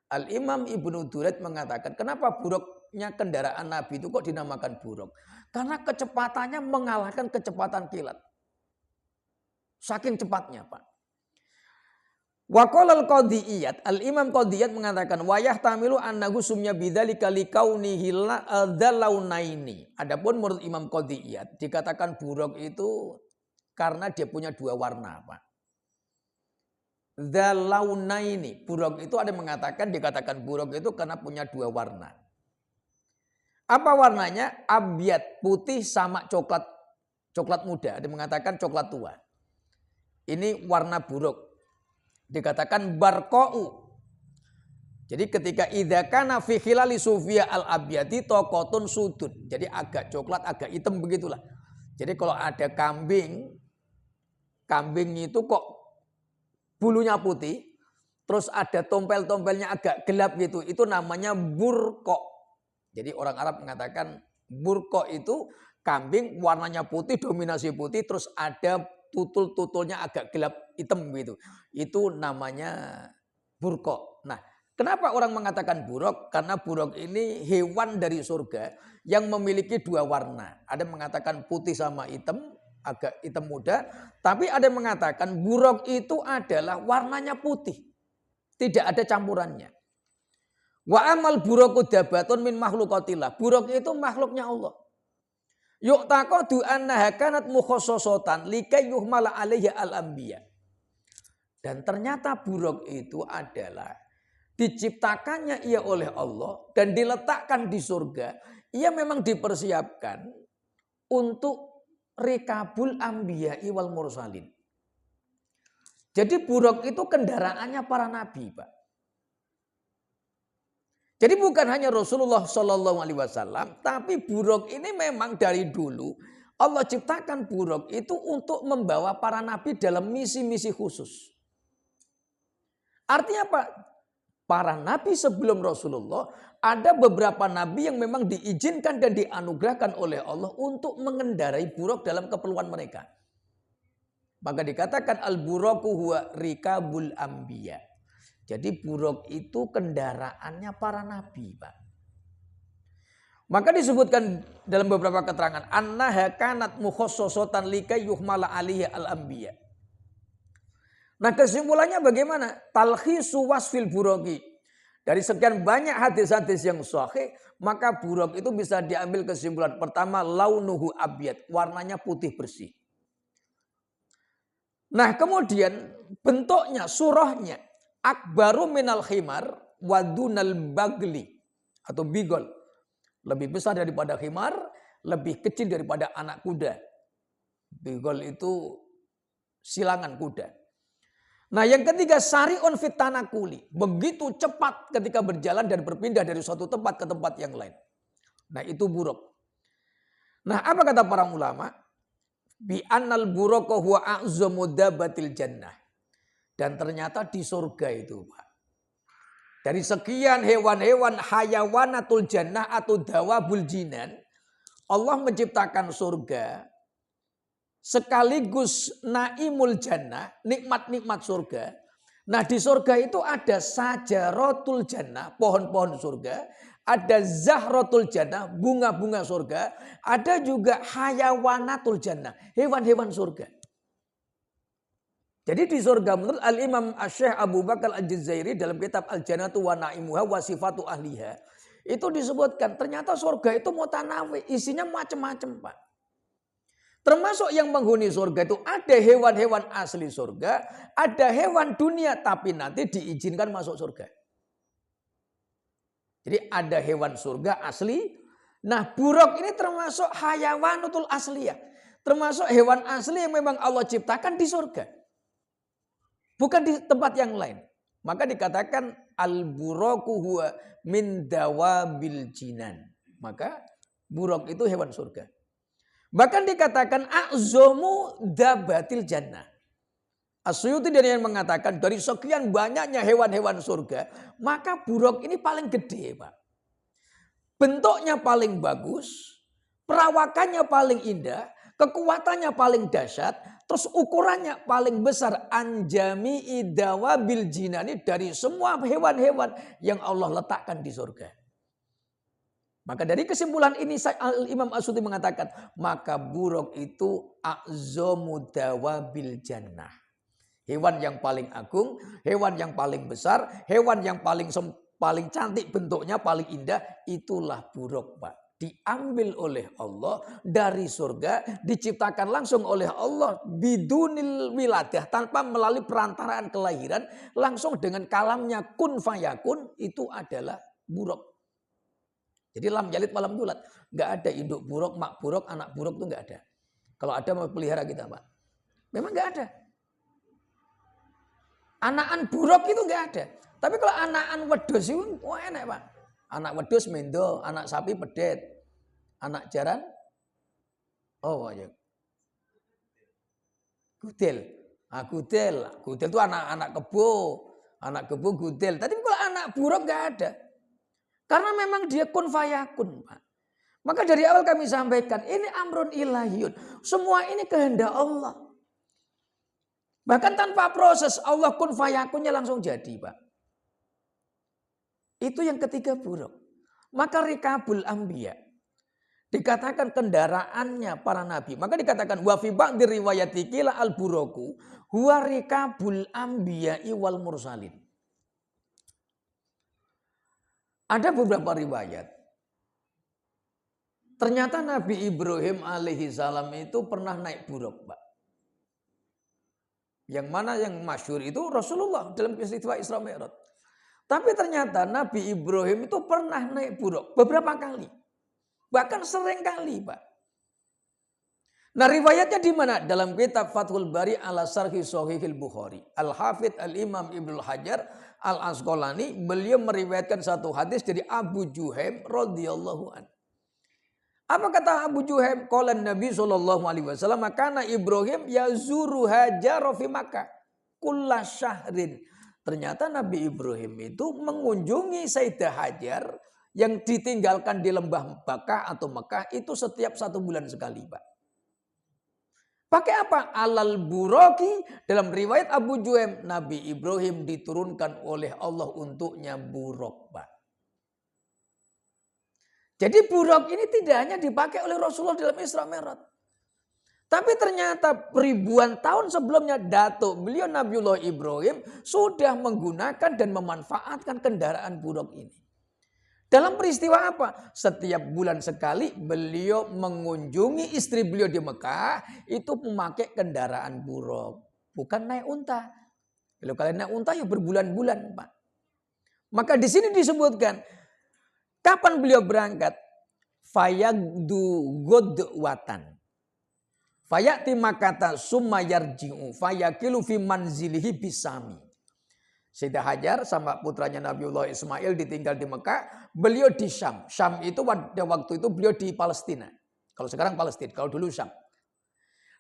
Al-Imam Ibnu Durat mengatakan kenapa buruknya kendaraan Nabi itu kok dinamakan buruk? Karena kecepatannya mengalahkan kecepatan kilat. Saking cepatnya, Pak. Wa qala al-Qadiyat, Al-Imam Qadiyat mengatakan wayah tamilu annahu sumya bidzalika likaunihi dzalaunaini. Adapun menurut Imam Qadiyat dikatakan buruk itu karena dia punya dua warna, Pak. Dzalaunaini, buruk itu ada yang mengatakan dikatakan buruk itu karena punya dua warna. Apa warnanya? Abyad, putih sama coklat muda. Ada yang mengatakan coklat tua. Ini warna buruk. Dikatakan barqa'u. Jadi ketika idza kana fi khilali sufia al-abyadi taqatun sudud. Jadi agak coklat, agak hitam begitulah. Jadi kalau ada kambing itu kok bulunya putih, terus ada tompel-tompelnya agak gelap gitu, itu namanya burqa. Jadi orang Arab mengatakan burqa itu kambing warnanya putih, dominasi putih, terus ada tutul-tutulnya agak gelap hitam gitu. Itu namanya burqa. Nah, kenapa orang mengatakan buruk? Karena buruk ini hewan dari surga yang memiliki dua warna. Ada yang mengatakan putih sama hitam, agak hitam muda. Tapi ada yang mengatakan buruk itu adalah warnanya putih. Tidak ada campurannya. Wa amal buraku dabatun min makhluqatillah. Buruk itu makhluknya Allah. Yu'taqadu annaha kanat mukhassasatan likay yuhmala alaiha al-anbiya. Dan ternyata buruk itu adalah diciptakannya ia oleh Allah dan diletakkan di surga. Ia memang dipersiapkan untuk rikabul anbiya'i wal mursalin. Jadi buruk itu kendaraannya para nabi, Pak. Jadi bukan hanya Rasulullah Shallallahu Alaihi Wasallam, tapi buruk ini memang dari dulu Allah ciptakan buruk itu untuk membawa para nabi dalam misi-misi khusus. Artinya apa? Para nabi sebelum Rasulullah ada beberapa nabi yang memang diizinkan dan dianugerahkan oleh Allah untuk mengendarai buruk dalam keperluan mereka. Maka dikatakan al-buraku huwa rikabul anbiya. Jadi buruk itu kendaraannya para nabi, Pak. Maka disebutkan dalam beberapa keterangan annaha kanat mukhassasatan likay yuhmala alaiha al-anbiya. Nah, kesimpulannya bagaimana? Talkhisu wasfil buraki. Dari sekian banyak hadis-hadis yang sahih, maka buruk itu bisa diambil kesimpulan. Pertama, launuhu abyad, warnanya putih bersih. Nah, kemudian bentuknya, surahnya akbaru minal khimar wadunal bagli atau bigol. Lebih besar daripada khimar, lebih kecil daripada anak kuda. Bigol itu silangan kuda. Nah, yang ketiga sari'un fit tanakuli, begitu cepat ketika berjalan dan berpindah dari suatu tempat ke tempat yang lain. Nah, itu buruk. Nah, apa kata para ulama? Bi annal buraka huwa a'zamu dabatil jannah. Dan ternyata di surga itu, Pak. Dari sekian hewan-hewan hayawanatul jannah atau dawabul jinan, Allah menciptakan surga sekaligus naimul jannah, nikmat-nikmat surga. Nah, di surga itu ada sajaratul jannah, pohon-pohon surga, ada zahratul jannah, bunga-bunga surga, ada juga hayawanatul jannah, hewan-hewan surga. Jadi di surga menurut Al-Imam Asy-Syaikh Abu Bakar Al-Jazairi dalam kitab Al-Jannatu wa Na'imuha wa Sifatu Ahliha, itu disebutkan ternyata surga itu mutanawi, isinya macam-macam, Pak. Termasuk yang menghuni surga itu ada hewan-hewan asli surga, ada hewan dunia tapi nanti diizinkan masuk surga. Jadi ada hewan surga asli. Nah, buruk ini termasuk hayawanutul asliyah. Termasuk hewan asli yang memang Allah ciptakan di surga. Bukan di tempat yang lain. Maka dikatakan al-buraku huwa min dawabil jinan. Maka buruk itu hewan surga. Bahkan dikatakan a'zomu dabatil jannah. As-Suyuti dan yang mengatakan dari sekian banyaknya hewan-hewan surga, maka buruk ini paling gede, Pak. Bentuknya paling bagus, perawakannya paling indah, kekuatannya paling dahsyat, terus ukurannya paling besar. Anjami dawabil jinani, dari semua hewan-hewan yang Allah letakkan di surga. Maka dari kesimpulan ini Imam As-Suyuti mengatakan, maka buruk itu a'zamu dawabil jannah. Hewan yang paling agung, hewan yang paling besar, hewan yang paling cantik bentuknya, paling indah, itulah buruk, Pak. Diambil oleh Allah dari surga, diciptakan langsung oleh Allah bidunil wiladah, tanpa melalui perantaraan kelahiran, langsung dengan kalamnya kun fayakun, itu adalah buruk. Jadi lam yalid walam yulad. Nggak ada induk buruk, mak buruk, anak buruk itu nggak ada. Kalau ada mau pelihara kita, Pak. Memang nggak ada. Anakan buruk itu nggak ada. Tapi kalau anakan wedhus itu wah enak, Pak. Anak wedhus mendo, anak sapi pedet, anak jaran oh ya. Gudel. Ah, gudel itu anak kebo. Anak kebo gudel. Tapi kalau anak buruk nggak ada. Karena memang dia kun fayakun, Pak. Maka dari awal kami sampaikan, ini amrun ilahiyun. Semua ini kehendak Allah. Bahkan tanpa proses, Allah kun fayakunnya langsung jadi, Pak. Itu yang ketiga buruk. Maka rikabul anbiya. Dikatakan kendaraannya para nabi. Maka dikatakan, wa fi ba'di riwayati qila al-buraku huwa rikabul anbiya'i wal mursalin. Ada beberapa riwayat. Ternyata Nabi Ibrahim alaihi salam itu pernah naik buruk, Pak. Yang mana yang masyhur itu Rasulullah dalam peristiwa Isra Mi'raj. Tapi ternyata Nabi Ibrahim itu pernah naik buruk beberapa kali. Bahkan sering kali, Pak. Nah, riwayatnya di mana? Dalam kitab Fathul Bari ala Sarhi Sahihil Bukhari. Al-Hafidh Al-Imam Ibnu Hajar Al-Asqalani, beliau meriwayatkan satu hadis dari Abu Juhaim radhiyallahu anhu. Apa kata Abu Juhaim? Qala Nabi sallallahu alaihi wasallam, "Kana Ibrahim yazuru Hajar fi Makkah kulla syahrin." Ternyata Nabi Ibrahim itu mengunjungi Sayyidah Hajar yang ditinggalkan di lembah Makkah atau Mekah itu setiap 1 bulan sekali, Pak. Pakai apa? Alal buroki. Dalam riwayat Abu Juhaim, Nabi Ibrahim diturunkan oleh Allah untuknya buruk, Pak. Jadi buruk ini tidak hanya dipakai oleh Rasulullah dalam Isra Mi'raj. Tapi ternyata ribuan tahun sebelumnya datuk beliau Nabiullah Ibrahim sudah menggunakan dan memanfaatkan kendaraan buruk ini. Dalam peristiwa apa? Setiap bulan sekali beliau mengunjungi istri beliau di Mekah itu memakai kendaraan buruk. Bukan naik unta. Kalau kalian naik unta ya berbulan-bulan, Pak. Maka di sini disebutkan kapan beliau berangkat? Fayagdu godwatan. Fayati makata summa yarji'u fayakilu fi manzilihi bisami. Sayyidah Hajar sama putranya Nabiullah Ismail ditinggal di Mekah, beliau di Syam. Syam itu pada waktu itu beliau di Palestina. Kalau sekarang Palestina, kalau dulu Syam.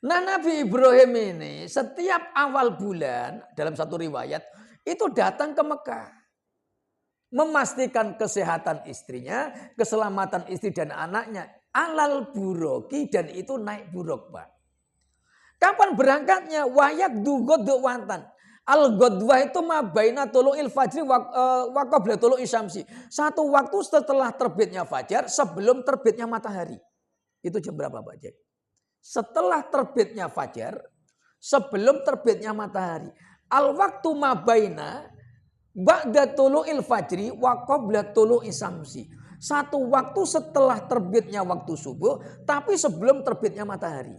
Nah, Nabi Ibrahim ini setiap awal bulan dalam satu riwayat itu datang ke Mekah. Memastikan kesehatan istrinya, keselamatan istri dan anaknya. Alal buroki, dan itu naik buruk, Pak. Kapan berangkatnya? Wayak dugodok wantan. Al-Ghadwah itu mabaina tulu'il fajri wa qabla tulu'i syamsi. Satu waktu setelah terbitnya fajar sebelum terbitnya matahari. Itu jam berapa, Pak Jack? Setelah terbitnya fajar sebelum terbitnya matahari. Al-waktu mabaina ba'da tulu'il fajri wa qabla tulu'i syamsi. Satu waktu setelah terbitnya waktu subuh tapi sebelum terbitnya matahari.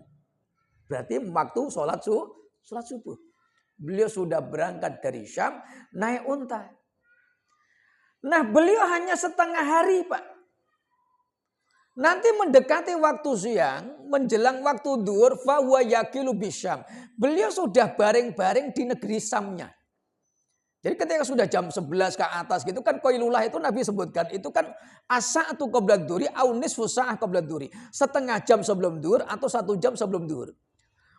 Berarti waktu sholat subuh. Beliau sudah berangkat dari Syam naik unta. Nah, beliau hanya setengah hari, Pak. Nanti mendekati waktu siang, menjelang waktu duhur, fa huwa yakilu bisyam. Beliau sudah baring-baring di negeri Syamnya. Jadi ketika sudah jam 11 ke atas gitu kan qailulah itu Nabi sebutkan itu kan as-sa'atu qabla dzuri au nisfu sa'ah qabla dzuri. Setengah jam sebelum duhur atau 1 jam sebelum duhur.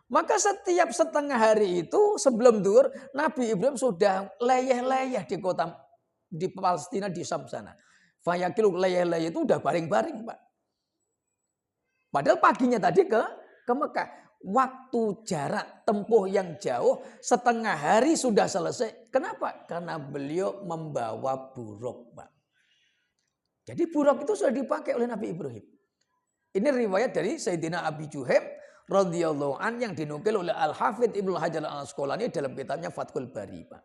Maka setiap setengah hari itu sebelum duhur Nabi Ibrahim sudah leyeh-leyeh di kota di Palestina di Syam sana. Fayakilu leyeh-leyeh itu udah baring-baring, Pak. Padahal paginya tadi ke Mekah. Waktu jarak tempuh yang jauh setengah hari sudah selesai. Kenapa? Karena beliau membawa buruk, Pak. Jadi buruk itu sudah dipakai oleh Nabi Ibrahim. Ini riwayat dari Sayyidina Abi Juhaim radhiyallahu an yang dinukil oleh Al-Hafidh Ibnu Hajar Al-Asqalani dalam kitabnya Fathul Bari, Pak.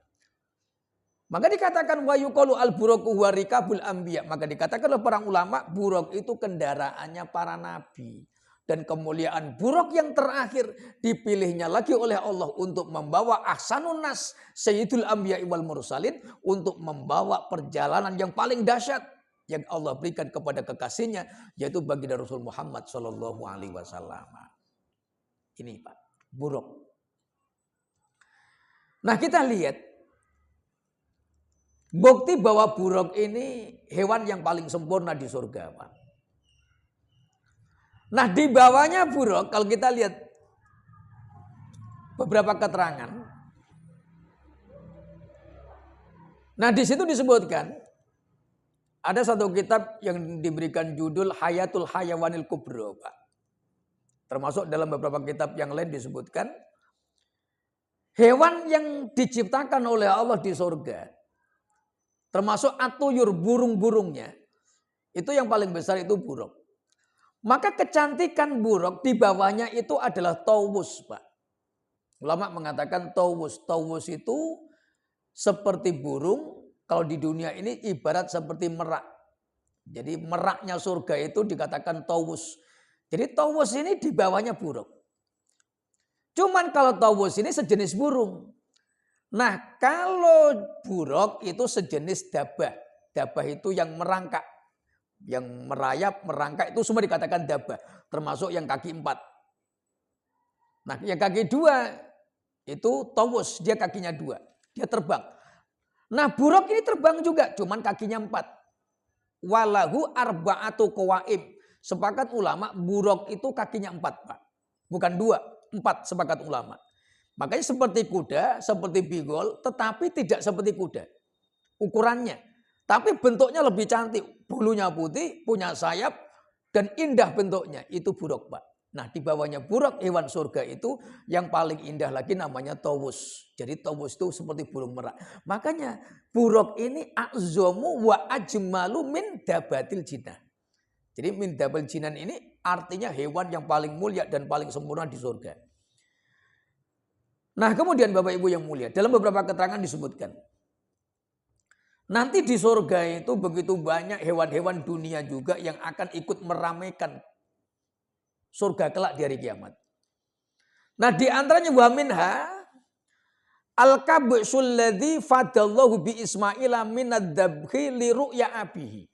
Maka dikatakan wa yuqalu al-buraqu huwa rikabul anbiya. Maka dikatakan oleh para ulama buraq itu kendaraannya para nabi. Dan kemuliaan buraq yang terakhir dipilihnya lagi oleh Allah untuk membawa ahsanun nas sayyidul anbiya wal mursalin, untuk membawa perjalanan yang paling dahsyat yang Allah berikan kepada kekasihnya, yaitu baginda Rasul Muhammad sallallahu alaihi wasallam. Ini, Pak, buruk. Nah, kita lihat bukti bahwa buruk ini hewan yang paling sempurna di surga, Pak. Nah, di bawahnya buruk kalau kita lihat beberapa keterangan. Nah, di situ disebutkan ada satu kitab yang diberikan judul Hayatul Hayawanil Kubra, Pak. Termasuk dalam beberapa kitab yang lain disebutkan hewan yang diciptakan oleh Allah di surga, termasuk atuyur burung-burungnya, itu yang paling besar itu buruk. Maka kecantikan buruk di bawahnya itu adalah tawus, Pak. Ulama mengatakan tawus. Tawus itu seperti burung, kalau di dunia ini ibarat seperti merak. Jadi meraknya surga itu dikatakan tawus. Jadi tawus ini di bawahnya buruk. Cuman kalau tawus ini sejenis burung. Nah kalau buruk itu sejenis dabah. Dabah itu yang merangkak. Yang merayap, merangkak itu semua dikatakan dabah. Termasuk yang kaki 4. Nah yang kaki 2 itu tawus. Dia kakinya 2. Dia terbang. Nah buruk ini terbang juga. Cuman kakinya 4. Walahu arba'atu qawaim. Sepakat ulama buruk itu kakinya 4 Pak. Bukan 2, 4 sepakat ulama. Makanya seperti kuda, seperti bigol, tetapi tidak seperti kuda. Ukurannya. Tapi bentuknya lebih cantik. Bulunya putih, punya sayap, dan indah bentuknya. Itu buruk Pak. Nah di bawahnya buruk hewan surga itu yang paling indah lagi namanya tawus. Jadi tawus itu seperti burung merak. Makanya buruk ini a'zomu wa ajmalu min dabatil jinah. Jadi min dabatil jinan ini artinya hewan yang paling mulia dan paling sempurna di surga. Nah kemudian Bapak Ibu yang mulia, dalam beberapa keterangan disebutkan. Nanti di surga itu begitu banyak hewan-hewan dunia juga yang akan ikut meramaikan surga kelak di hari kiamat. Nah di antaranya wa minha al-kabsul ladzi fadallahu bi Ismaila minad dabhi li ru'ya abihi.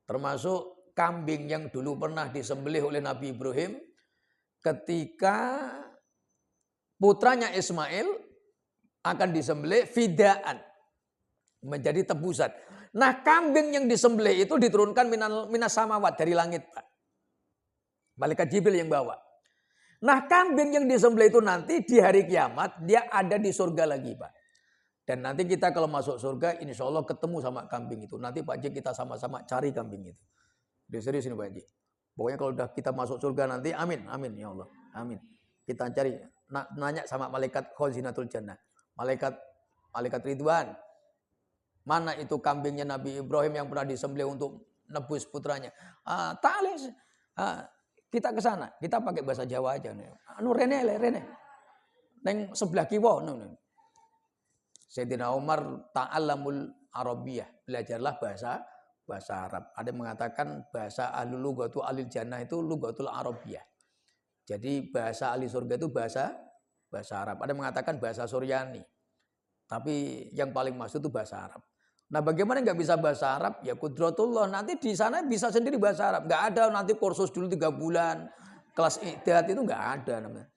Termasuk kambing yang dulu pernah disembelih oleh Nabi Ibrahim ketika putranya Ismail akan disembelih fidaan, menjadi tebusan. Nah kambing yang disembelih itu diturunkan minas samawat, dari langit Pak. Malaikat Jibril yang bawa. Nah kambing yang disembelih itu nanti di hari kiamat dia ada di surga lagi Pak. Dan nanti kita kalau masuk surga insya Allah ketemu sama kambing itu. Nanti Pak Haji kita sama-sama cari kambing itu. Dia serius ini Pak Haji. Pokoknya kalau udah kita masuk surga nanti amin, amin ya Allah. Amin. Kita cari, nanya sama malaikat khazinatul jannah. Malaikat Ridwan. Mana itu kambingnya Nabi Ibrahim yang pernah disembelih untuk nebus putranya. Ta'alis. Kita ke sana, kita pakai bahasa Jawa aja nih. Anu rene. Neng sebelah kiwa. Sayyidina Umar ta'allamul Arabiyah, belajarlah bahasa Arab. Ada yang mengatakan bahasa ahlul lughatul alil jannah itu lughatul Arabiyah. Jadi bahasa ahli surga itu bahasa Arab. Ada yang mengatakan bahasa Suryani. Tapi yang paling maksud itu bahasa Arab. Nah bagaimana nggak bisa bahasa Arab? Ya kudratullah. Nanti di sana bisa sendiri bahasa Arab. Nggak ada nanti kursus dulu 3 bulan. Kelas iqtidad itu nggak ada namanya.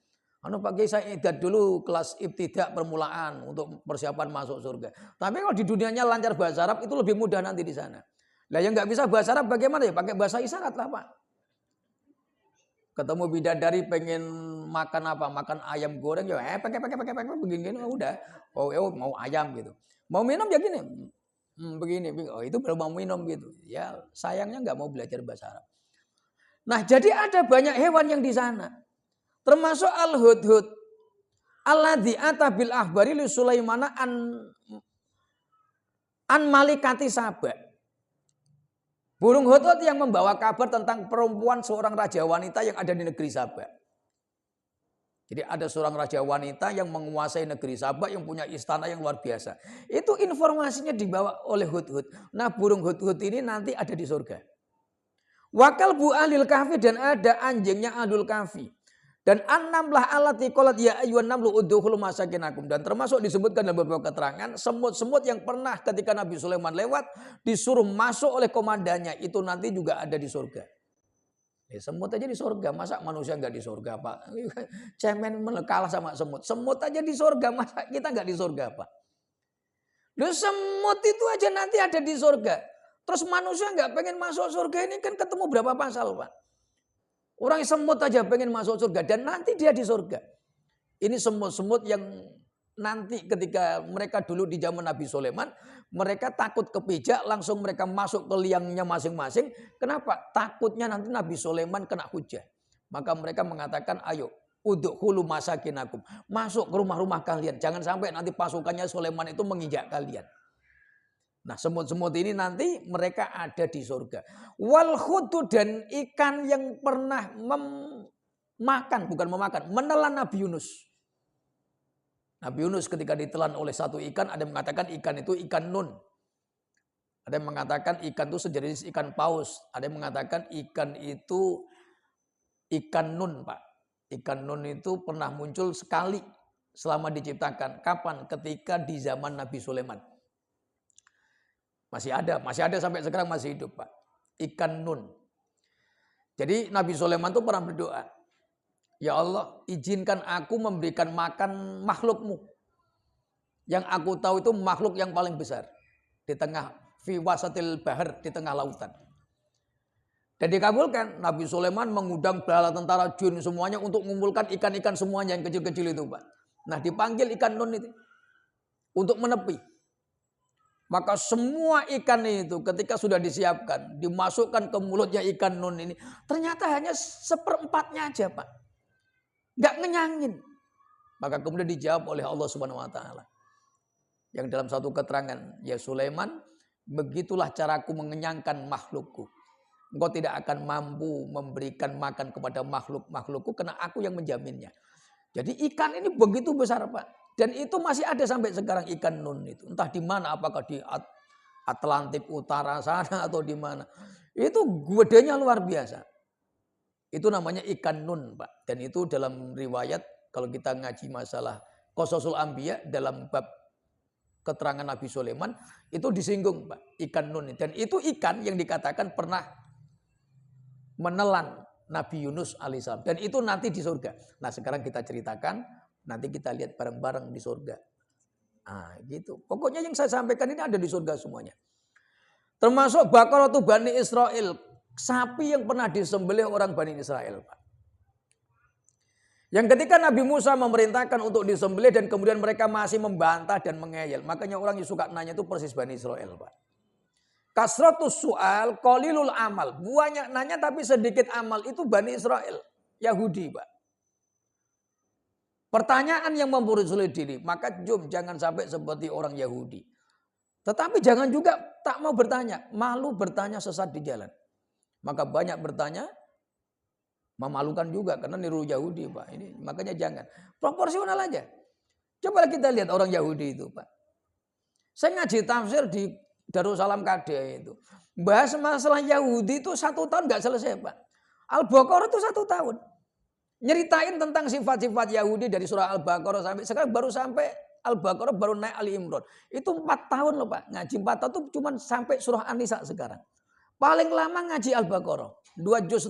Pakai saya iqtidad dulu kelas ibtidak permulaan untuk persiapan masuk surga. Tapi kalau di dunianya lancar bahasa Arab itu lebih mudah nanti di sana. Lah yang nggak bisa bahasa Arab bagaimana ya? Pakai bahasa isyarat lah Pak. Ketemu bidadari pengen makan apa? Makan ayam goreng ya pakai begini udah. Oh mau ayam gitu. Mau minum ya gini. Begini. Oh itu baru mau minum gitu. Ya sayangnya nggak mau belajar bahasa Arab. Nah jadi ada banyak hewan yang di sana. Termasuk al-hudhud. Alladzi ata bil ahbari li Sulaimana an malikati Saba. Burung hudhud yang membawa kabar tentang perempuan seorang raja wanita yang ada di negeri Saba. Jadi ada seorang raja wanita yang menguasai negeri Saba yang punya istana yang luar biasa. Itu informasinya dibawa oleh hudhud. Nah burung hudhud ini nanti ada di surga. Wakal bu ahlil kahfi dan ada anjingnya ahlul kahfi. Dan an-namlah allati qalat ya ayyuhan namlu udkhulu masakinakum. Dan termasuk disebutkan dalam beberapa keterangan semut-semut yang pernah ketika Nabi Sulaiman lewat disuruh masuk oleh komandannya itu nanti juga ada di surga. Semut aja di surga, masa manusia nggak di surga Pak? Cemen kalah sama semut. Semut aja di surga, masa kita nggak di surga Pak? Loh semut itu aja nanti ada di surga. Terus manusia nggak pengen masuk surga ini kan ketemu berapa pasal Pak? Orang semut aja pengen masuk surga dan nanti dia di surga. Ini semut-semut yang nanti ketika mereka dulu di zaman Nabi Sulaiman, mereka takut kepijak, langsung mereka masuk ke liangnya masing-masing. Kenapa? Takutnya nanti Nabi Sulaiman kena hujah. Maka mereka mengatakan, ayo udkhulu masakinakum. Masuk ke rumah-rumah kalian. Jangan sampai nanti pasukannya Sulaiman itu menginjak kalian. Nah semut-semut ini nanti mereka ada di surga. Wal khutu dan ikan yang pernah menelan Nabi Yunus. Nabi Yunus ketika ditelan oleh satu ikan, ada yang mengatakan ikan itu ikan nun. Ada Ada yang mengatakan ikan itu sejenis ikan paus. Ada yang mengatakan ikan itu ikan nun, Pak. Ikan nun itu pernah muncul sekali selama diciptakan. Kapan? Ketika di zaman Nabi Sulaiman. Masih ada sampai sekarang masih hidup, Pak. Ikan nun. Jadi Nabi Sulaiman itu pernah berdoa, ya Allah, izinkan aku memberikan makan makhlukmu. Yang aku tahu itu makhluk yang paling besar. Di tengah fi wasatil bahar, di tengah lautan. Dan dikabulkan, Nabi Sulaiman mengundang bala tentara jin semuanya untuk mengumpulkan ikan-ikan semuanya yang kecil-kecil itu, Pak. Nah, dipanggil ikan nun itu untuk menepi. Maka semua ikan itu ketika sudah disiapkan, dimasukkan ke mulutnya ikan nun ini, ternyata hanya seperempatnya aja, Pak. Nggak ngenyangin. Maka kemudian dijawab oleh Allah Subhanahu wa taala. Yang dalam satu keterangan, ya Sulaiman, begitulah caraku mengenyangkan makhlukku. Engkau tidak akan mampu memberikan makan kepada makhlukku karena aku yang menjaminnya. Jadi ikan ini begitu besar, Pak. Dan itu masih ada sampai sekarang ikan nun itu. Entah di mana, apakah di Atlantik Utara sana atau di mana. Itu gedenya luar biasa. Itu namanya ikan nun, Pak. Dan itu dalam riwayat, kalau kita ngaji masalah Qasasul Anbiya dalam bab keterangan Nabi Sulaiman, itu disinggung, Pak, ikan nun. Dan itu ikan yang dikatakan pernah menelan Nabi Yunus alaihissalam. Dan itu nanti di surga. Nah, sekarang kita ceritakan, nanti kita lihat bareng-bareng di surga. Nah, gitu. Pokoknya yang saya sampaikan ini ada di surga semuanya. Termasuk Baqaratu Bani Israel. Sapi yang pernah disembelih orang Bani Israel, Pak. Yang ketika Nabi Musa memerintahkan untuk disembelih dan kemudian mereka masih membantah dan mengeyel. Makanya orang yang suka nanya itu persis Bani Israel, Pak. Kasratus su'al, qalilul amal. Banyak nanya tapi sedikit amal. Itu Bani Israel, Yahudi, Pak. Pertanyaan yang mempersulit diri. Maka jangan sampai seperti orang Yahudi. Tetapi jangan juga tak mau bertanya. Malu bertanya sesat di jalan. Maka banyak bertanya, memalukan juga karena niru Yahudi, Pak. Ini makanya jangan. Proporsional aja. Coba kita lihat orang Yahudi itu, Pak. Saya ngaji tafsir di Darussalam KD itu. Bahas masalah Yahudi itu 1 tahun nggak selesai, Pak. Al-Baqarah itu 1 tahun. Nyeritain tentang sifat-sifat Yahudi dari surah Al-Baqarah sampai sekarang baru sampai Al-Baqarah baru naik Ali Imran. Itu 4 tahun loh, Pak. Ngaji 4 tahun itu cuma sampai surah An-Nisa sekarang. Paling lama ngaji Al-Baqarah 2,5 juz.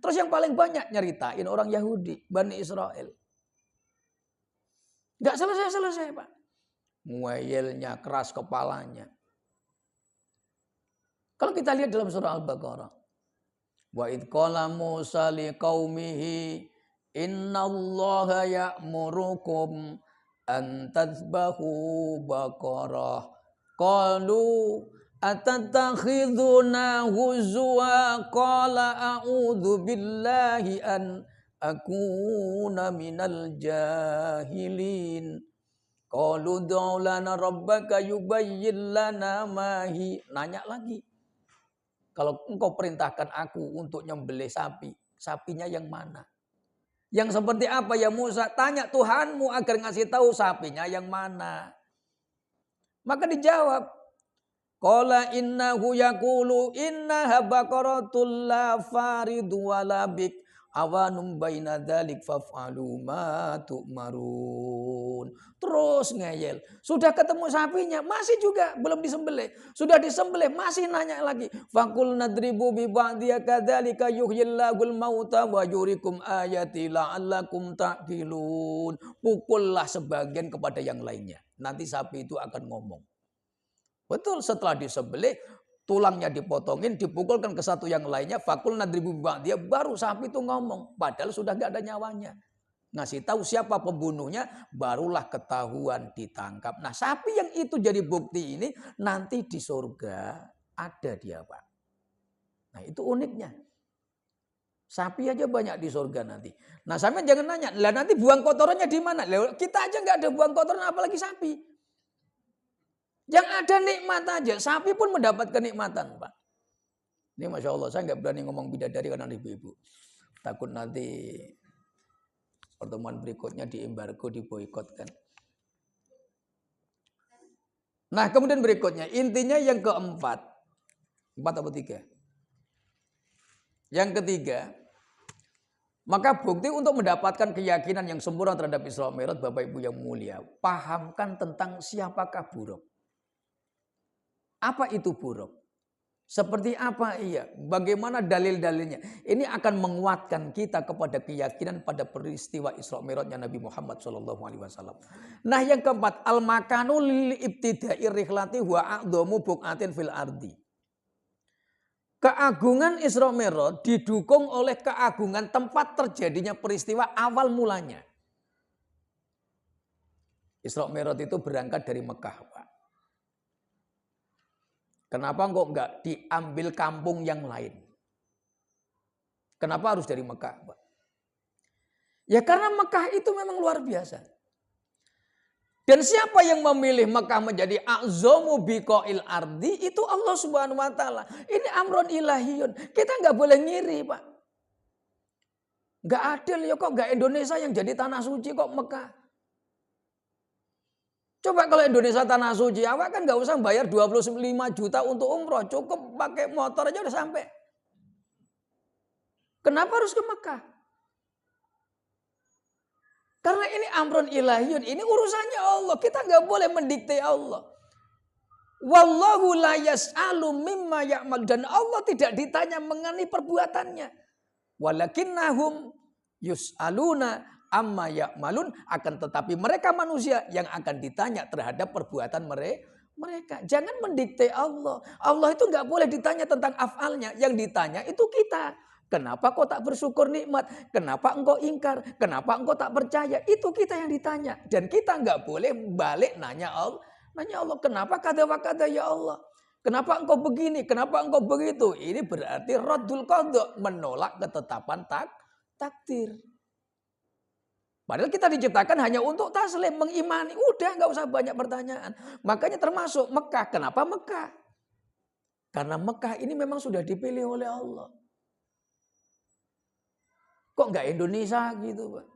Terus yang paling banyak nyeritain orang Yahudi, Bani Israel. Nggak selesai-selesai, Pak. Muayelnya, keras kepalanya. Kalau kita lihat dalam surah Al-Baqarah. Wa idh qala Musa liqaumihi innallaha ya'murukum an tadhbahu baqarah. Qalu atatakhiduna huzwa qala a'udzu billahi an akuna minal jahilin. Qalu ud'u lana rabbaka yubayyin lana ma hi. Nanya lagi. Kalau engkau perintahkan aku untuk nyembelih sapi, sapinya yang mana? Yang seperti apa ya Musa? Tanya Tuhanmu agar ngasih tahu sapinya yang mana. Maka dijawab, qala innahu yaqulu innaha baqaratul la faridu wala bik awanum baina dzalik faf'alu ma tu'marun. Terus ngeyel. Sudah ketemu sapinya, masih juga belum disembelih. Sudah disembelih, masih nanya lagi. Faqul nadribu bi ba'diya kadzalika yuhyillahul mauta wa yurikum ayati la'allakum ta'qilun. Pukullah sebagian kepada yang lainnya. Nanti sapi itu akan ngomong. Betul, setelah disembelih, tulangnya dipotongin, dipukulkan ke satu yang lainnya, fakul nadribu dia baru sapi itu ngomong, padahal sudah gak ada nyawanya. Ngasih tahu siapa pembunuhnya, barulah ketahuan ditangkap. Nah, sapi yang itu jadi bukti ini nanti di surga ada dia, Pak. Nah, itu uniknya. Sapi aja banyak di surga nanti. Nah, sampean jangan nanya, lah nanti buang kotorannya di mana? Lah, kita aja nggak ada buang kotoran, apalagi sapi. Yang ada nikmat aja, sapi pun mendapat kenikmatan, Pak. Ini Masya Allah, saya nggak berani ngomong bidadari karena ibu-ibu. Takut nanti pertemuan berikutnya di embargo, diboikot kan. Nah, kemudian berikutnya, intinya yang keempat, 4 atau 3. Yang ketiga, maka bukti untuk mendapatkan keyakinan yang sempurna terhadap Isra Mi'raj, Bapak Ibu yang mulia, pahamkan tentang siapakah buruk. Apa itu buruk? Seperti apa ia? Bagaimana dalil-dalilnya? Ini akan menguatkan kita kepada keyakinan pada peristiwa Isra Mi'rajnya Nabi Muhammad SAW. Nah, yang keempat, al-makanu lil ibtida'i rihlati wa a'dhamu buqatin fil ardi. Keagungan Isra Mi'raj didukung oleh keagungan tempat terjadinya peristiwa awal mulanya. Isra Mi'raj itu berangkat dari Mekah, Pak. Kenapa kok enggak diambil kampung yang lain? Kenapa harus dari Mekah, Pak? Ya karena Mekah itu memang luar biasa. Dan siapa yang memilih Mekah menjadi a'zamu biqa'il ardi, itu Allah Subhanahu wa taala. Ini amrun ilahiyun. Kita enggak boleh ngiri, Pak. Enggak adil ya, kok enggak Indonesia yang jadi tanah suci, kok Mekah. Coba kalau Indonesia tanah suci, awak kan nggak usah bayar 25 juta untuk umroh, cukup pakai motor aja udah sampai. Kenapa harus ke Mekah? Karena ini amrun ilahiyun, ini urusannya Allah. Kita nggak boleh mendikte Allah. Wallahu la yas'alu mimma ya'mal, dan Allah tidak ditanya mengenai perbuatannya. Walakinnahum yus'aluna amma ya'malun, akan tetapi mereka manusia yang akan ditanya terhadap perbuatan mereka. Jangan mendikte Allah. Allah itu nggak boleh ditanya tentang afalnya. Yang ditanya itu kita. Kenapa kau tak bersyukur nikmat? Kenapa engkau ingkar? Kenapa engkau tak percaya? Itu kita yang ditanya. Dan kita nggak boleh balik nanya Allah. Kenapa kada wa kada ya Allah? Kenapa engkau begini? Kenapa engkau begitu? Ini berarti raddul qadha, menolak ketetapan takdir. Padahal kita diciptakan hanya untuk taslim, mengimani. Udah nggak usah banyak pertanyaan. Makanya termasuk Mekah. Kenapa Mekah? Karena Mekah ini memang sudah dipilih oleh Allah. Kok nggak Indonesia gitu, Pak?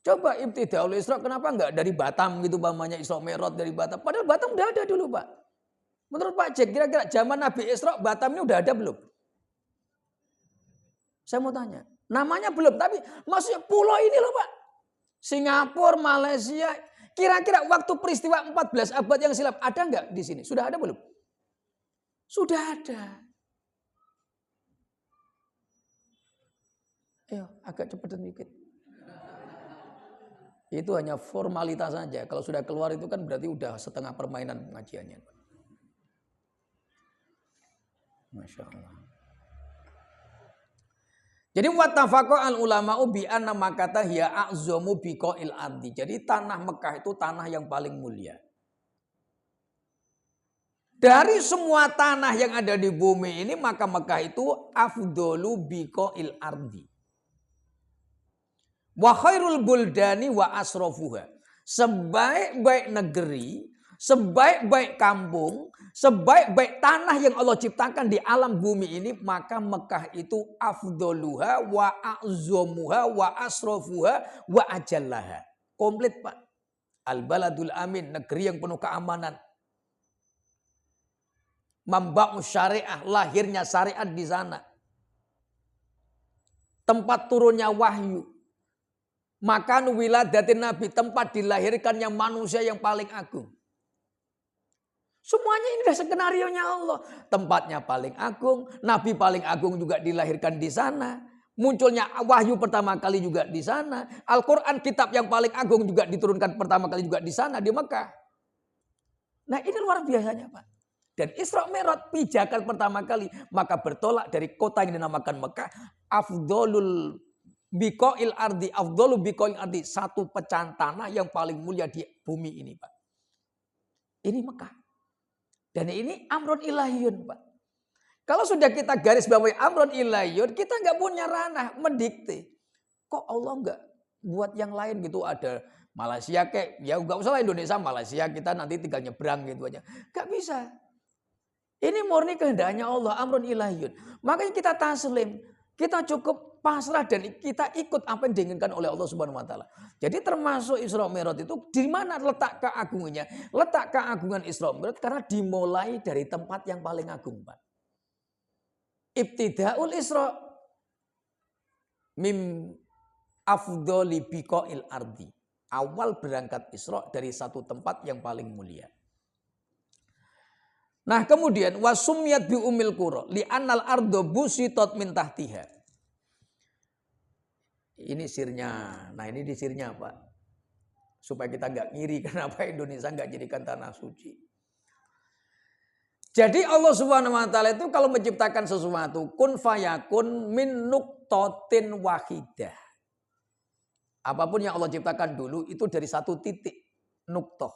Coba Ibtidaul Isra, kenapa nggak dari Batam gitu, namanya Isra Mi'raj dari Batam? Padahal Batam udah ada dulu, Pak. Menurut Pak Jack, kira-kira zaman Nabi Isra, Batam ini udah ada belum? Saya mau tanya. Namanya belum, tapi maksudnya pulau ini loh, Pak. Singapura, Malaysia. Kira-kira waktu peristiwa 14 abad yang silam ada nggak di sini? Sudah ada belum? Sudah ada. Ayo, agak cepat sedikit. Itu hanya formalitas saja. Kalau sudah keluar itu kan berarti udah setengah permainan pengajiannya. Masya Allah. Jadi wattafaqo al ulama'u bi anna Makkah hiya a'zamu biqa'il ardi. Jadi tanah Mekah itu tanah yang paling mulia. Dari semua tanah yang ada di bumi ini, maka Mekah itu afdolu biqa'il ardi. Wa khairul buldani wa asrafuha. Sebaik-baik negeri, sebaik-baik kampung, sebaik-baik tanah yang Allah ciptakan di alam bumi ini, maka Mekah itu afdoluha wa a'zamuha wa asrafuha wa ajallaha. Komplit, Pak. Al-baladul amin, negeri yang penuh keamanan. Mamba'us syariah, lahirnya syariat di sana. Tempat turunnya wahyu. Makan wiladatin nabi, tempat dilahirkannya manusia yang paling agung. Semuanya ini udah skenarionya Allah. Tempatnya paling agung, nabi paling agung juga dilahirkan di sana. Munculnya wahyu pertama kali juga di sana. Al-Quran, kitab yang paling agung, juga diturunkan pertama kali juga di sana, di Mekah. Nah, ini luar biasanya, Pak. Dan Isra Mi'raj pijakan pertama kali, maka bertolak dari kota yang dinamakan Mekah. Afdolul biqa'il ardi, afdolu biqa'il ardi, satu pecahan tanah yang paling mulia di bumi ini, Pak. Ini Mekah. Dan ini amrun ilahiyun, Pak. Kalau sudah kita garis bawahi amrun ilahiyun, kita nggak punya ranah mendikte. Kok Allah nggak buat yang lain gitu? Ada Malaysia kayak, ya nggak usah lah Indonesia, Malaysia kita nanti tinggal nyebrang gitu aja. Nggak bisa. Ini murni kehendaknya Allah, amrun ilahiyun. Makanya kita taslim. Kita cukup pasrah dan kita ikut apa yang diinginkan oleh Allah Subhanahu wa taala. Jadi termasuk Isra Mi'raj itu di mana letak keagungannya? Letak keagungan Isra Mi'raj karena dimulai dari tempat yang paling agung, Pak. Ibtidaul Isra mim afdhali biqa'il ardi. Awal berangkat Isra dari satu tempat yang paling mulia. Nah, kemudian wasumiyat bi umil qura li annal ardo busitat min tahtiha. Ini sirnya. Nah, ini di sirnya, Pak. Supaya kita nggak ngiri kenapa Indonesia nggak jadikan tanah suci. Jadi Allah Subhanahu wa taala itu kalau menciptakan sesuatu kun fayakun min nuqtatin wahidah. Apapun yang Allah ciptakan dulu itu dari satu titik nuqtah.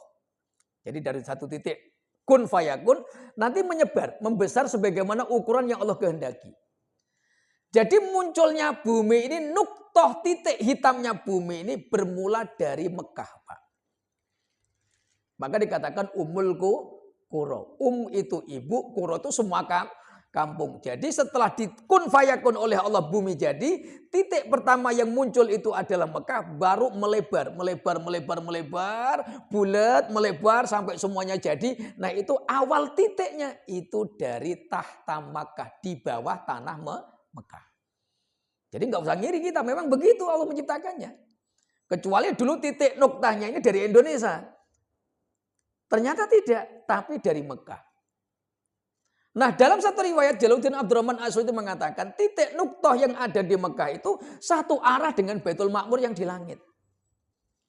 Jadi dari satu titik kun fayakun nanti menyebar, membesar sebagaimana ukuran yang Allah kehendaki. Jadi munculnya bumi ini nuqtah titik hitamnya bumi ini bermula dari Mekah, Pak. Maka dikatakan umul qura. Itu ibu, qura itu semua kampung. Jadi setelah dikun fayakun oleh Allah bumi jadi, titik pertama yang muncul itu adalah Mekah, baru melebar, bulat, melebar sampai semuanya jadi. Nah, itu awal titiknya itu dari tahta Makkah, di bawah tanah Mekah. Jadi nggak usah ngiri kita, memang begitu Allah menciptakannya. Kecuali dulu titik nuktahnya ini dari Indonesia. Ternyata tidak, tapi dari Mekah. Nah, dalam satu riwayat Jalaluddin Abdurrahman As-Suyuti itu mengatakan titik nuktah yang ada di Mekah itu satu arah dengan Baitul Ma'mur yang di langit.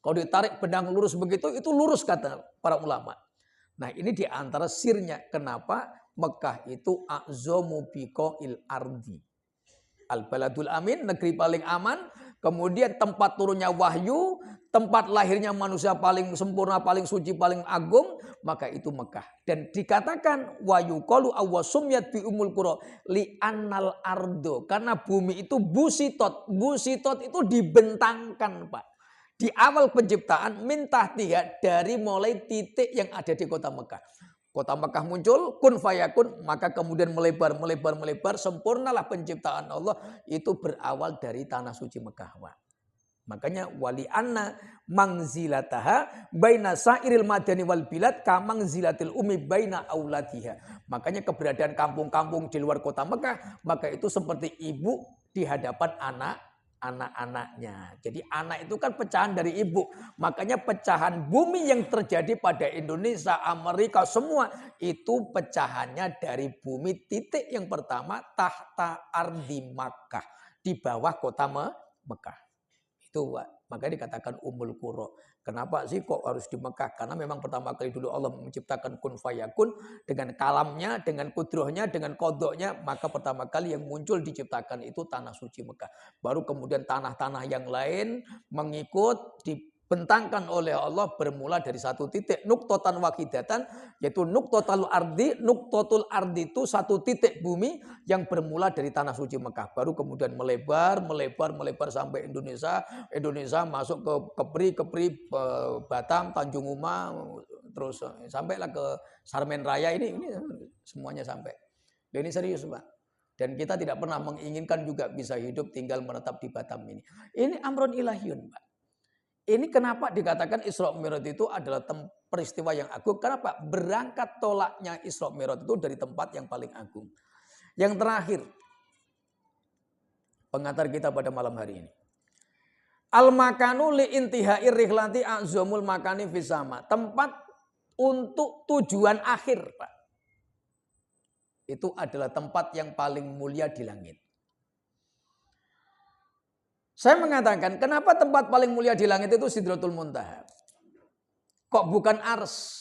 Kalau ditarik benang lurus begitu, itu lurus kata para ulama. Nah, ini di antara sirnya kenapa Mekah itu a'zamu biqa'il ardi. Al-Baladul Amin, negeri paling aman. Kemudian tempat turunnya wahyu, tempat lahirnya manusia paling sempurna, paling suci, paling agung, maka itu Mekah. Dan dikatakan wahyu qalu awwasumyat bi umul qura li annal ardo, karena bumi itu busitot. Busitot itu dibentangkan, Pak. Di awal penciptaan mintahtiha dari mulai titik yang ada di kota Mekah. Kota Mekah muncul, kun fayakun, maka kemudian melebar, sempurnalah penciptaan Allah itu berawal dari tanah suci Mekah. Makanya wali anna mangzilataha baina sairil madani wal bilad ka mangzilatil umi baina auladiha. Makanya keberadaan kampung-kampung di luar kota Mekah, maka itu seperti ibu di hadapan anak-anaknya. Jadi anak itu kan pecahan dari ibu. Makanya pecahan bumi yang terjadi pada Indonesia, Amerika semua itu pecahannya dari bumi. Titik yang pertama tahta ardi Makkah, di bawah kota Mekah. Itu makanya dikatakan umul qura. Kenapa sih kok harus di Mekah? Karena memang pertama kali dulu Allah menciptakan kun fayakun dengan kalamnya, dengan kudrohnya, dengan kodoknya. Maka pertama kali yang muncul diciptakan itu tanah suci Mekah. Baru kemudian tanah-tanah yang lain mengikut dibentangkan oleh Allah bermula dari satu titik nuqtatan wahidatan, yaitu nuqtatul ardi. Nuqtatul ardi itu satu titik bumi yang bermula dari tanah suci Mekah. Baru kemudian melebar sampai Indonesia. Indonesia masuk ke Kepri, Batam, Tanjung Uma, terus sampailah ke Sarmen Raya ini semuanya sampai. Dan ini serius, Pak. Dan kita tidak pernah menginginkan juga bisa hidup tinggal menetap di Batam ini. Ini amrun ilahiyun, Pak. Ini kenapa dikatakan Isra Mi'raj itu adalah peristiwa yang agung. Kenapa? Berangkat tolaknya Isra Mi'raj itu dari tempat yang paling agung. Yang terakhir, pengantar kita pada malam hari ini. Al-makanu li intihai rihlati a'zamul makani fisama. Tempat untuk tujuan akhir, Pak. Itu adalah tempat yang paling mulia di langit. Saya mengatakan, kenapa tempat paling mulia di langit itu Sidratul Muntaha? Kok bukan ars?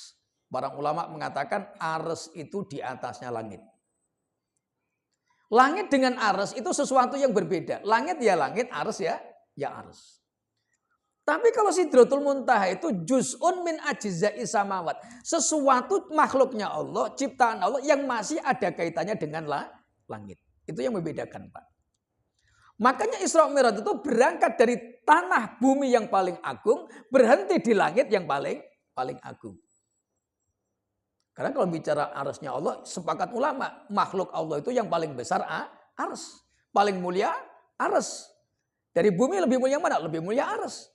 Para ulama mengatakan ars itu di atasnya langit. Langit dengan ars itu sesuatu yang berbeda. Langit ya langit, ars ya ars. Tapi kalau Sidratul Muntaha itu juz'un min ajza'i samawat. Sesuatu makhluknya Allah, ciptaan Allah yang masih ada kaitannya dengan langit. Itu yang membedakan, Pak. Makanya Isra Mi'raj itu berangkat dari tanah bumi yang paling agung, berhenti di langit yang paling agung. Karena kalau bicara arsnya Allah, sepakat ulama, makhluk Allah itu yang paling besar ars. Paling mulia Ares. Dari bumi lebih mulia mana? Lebih mulia Ares.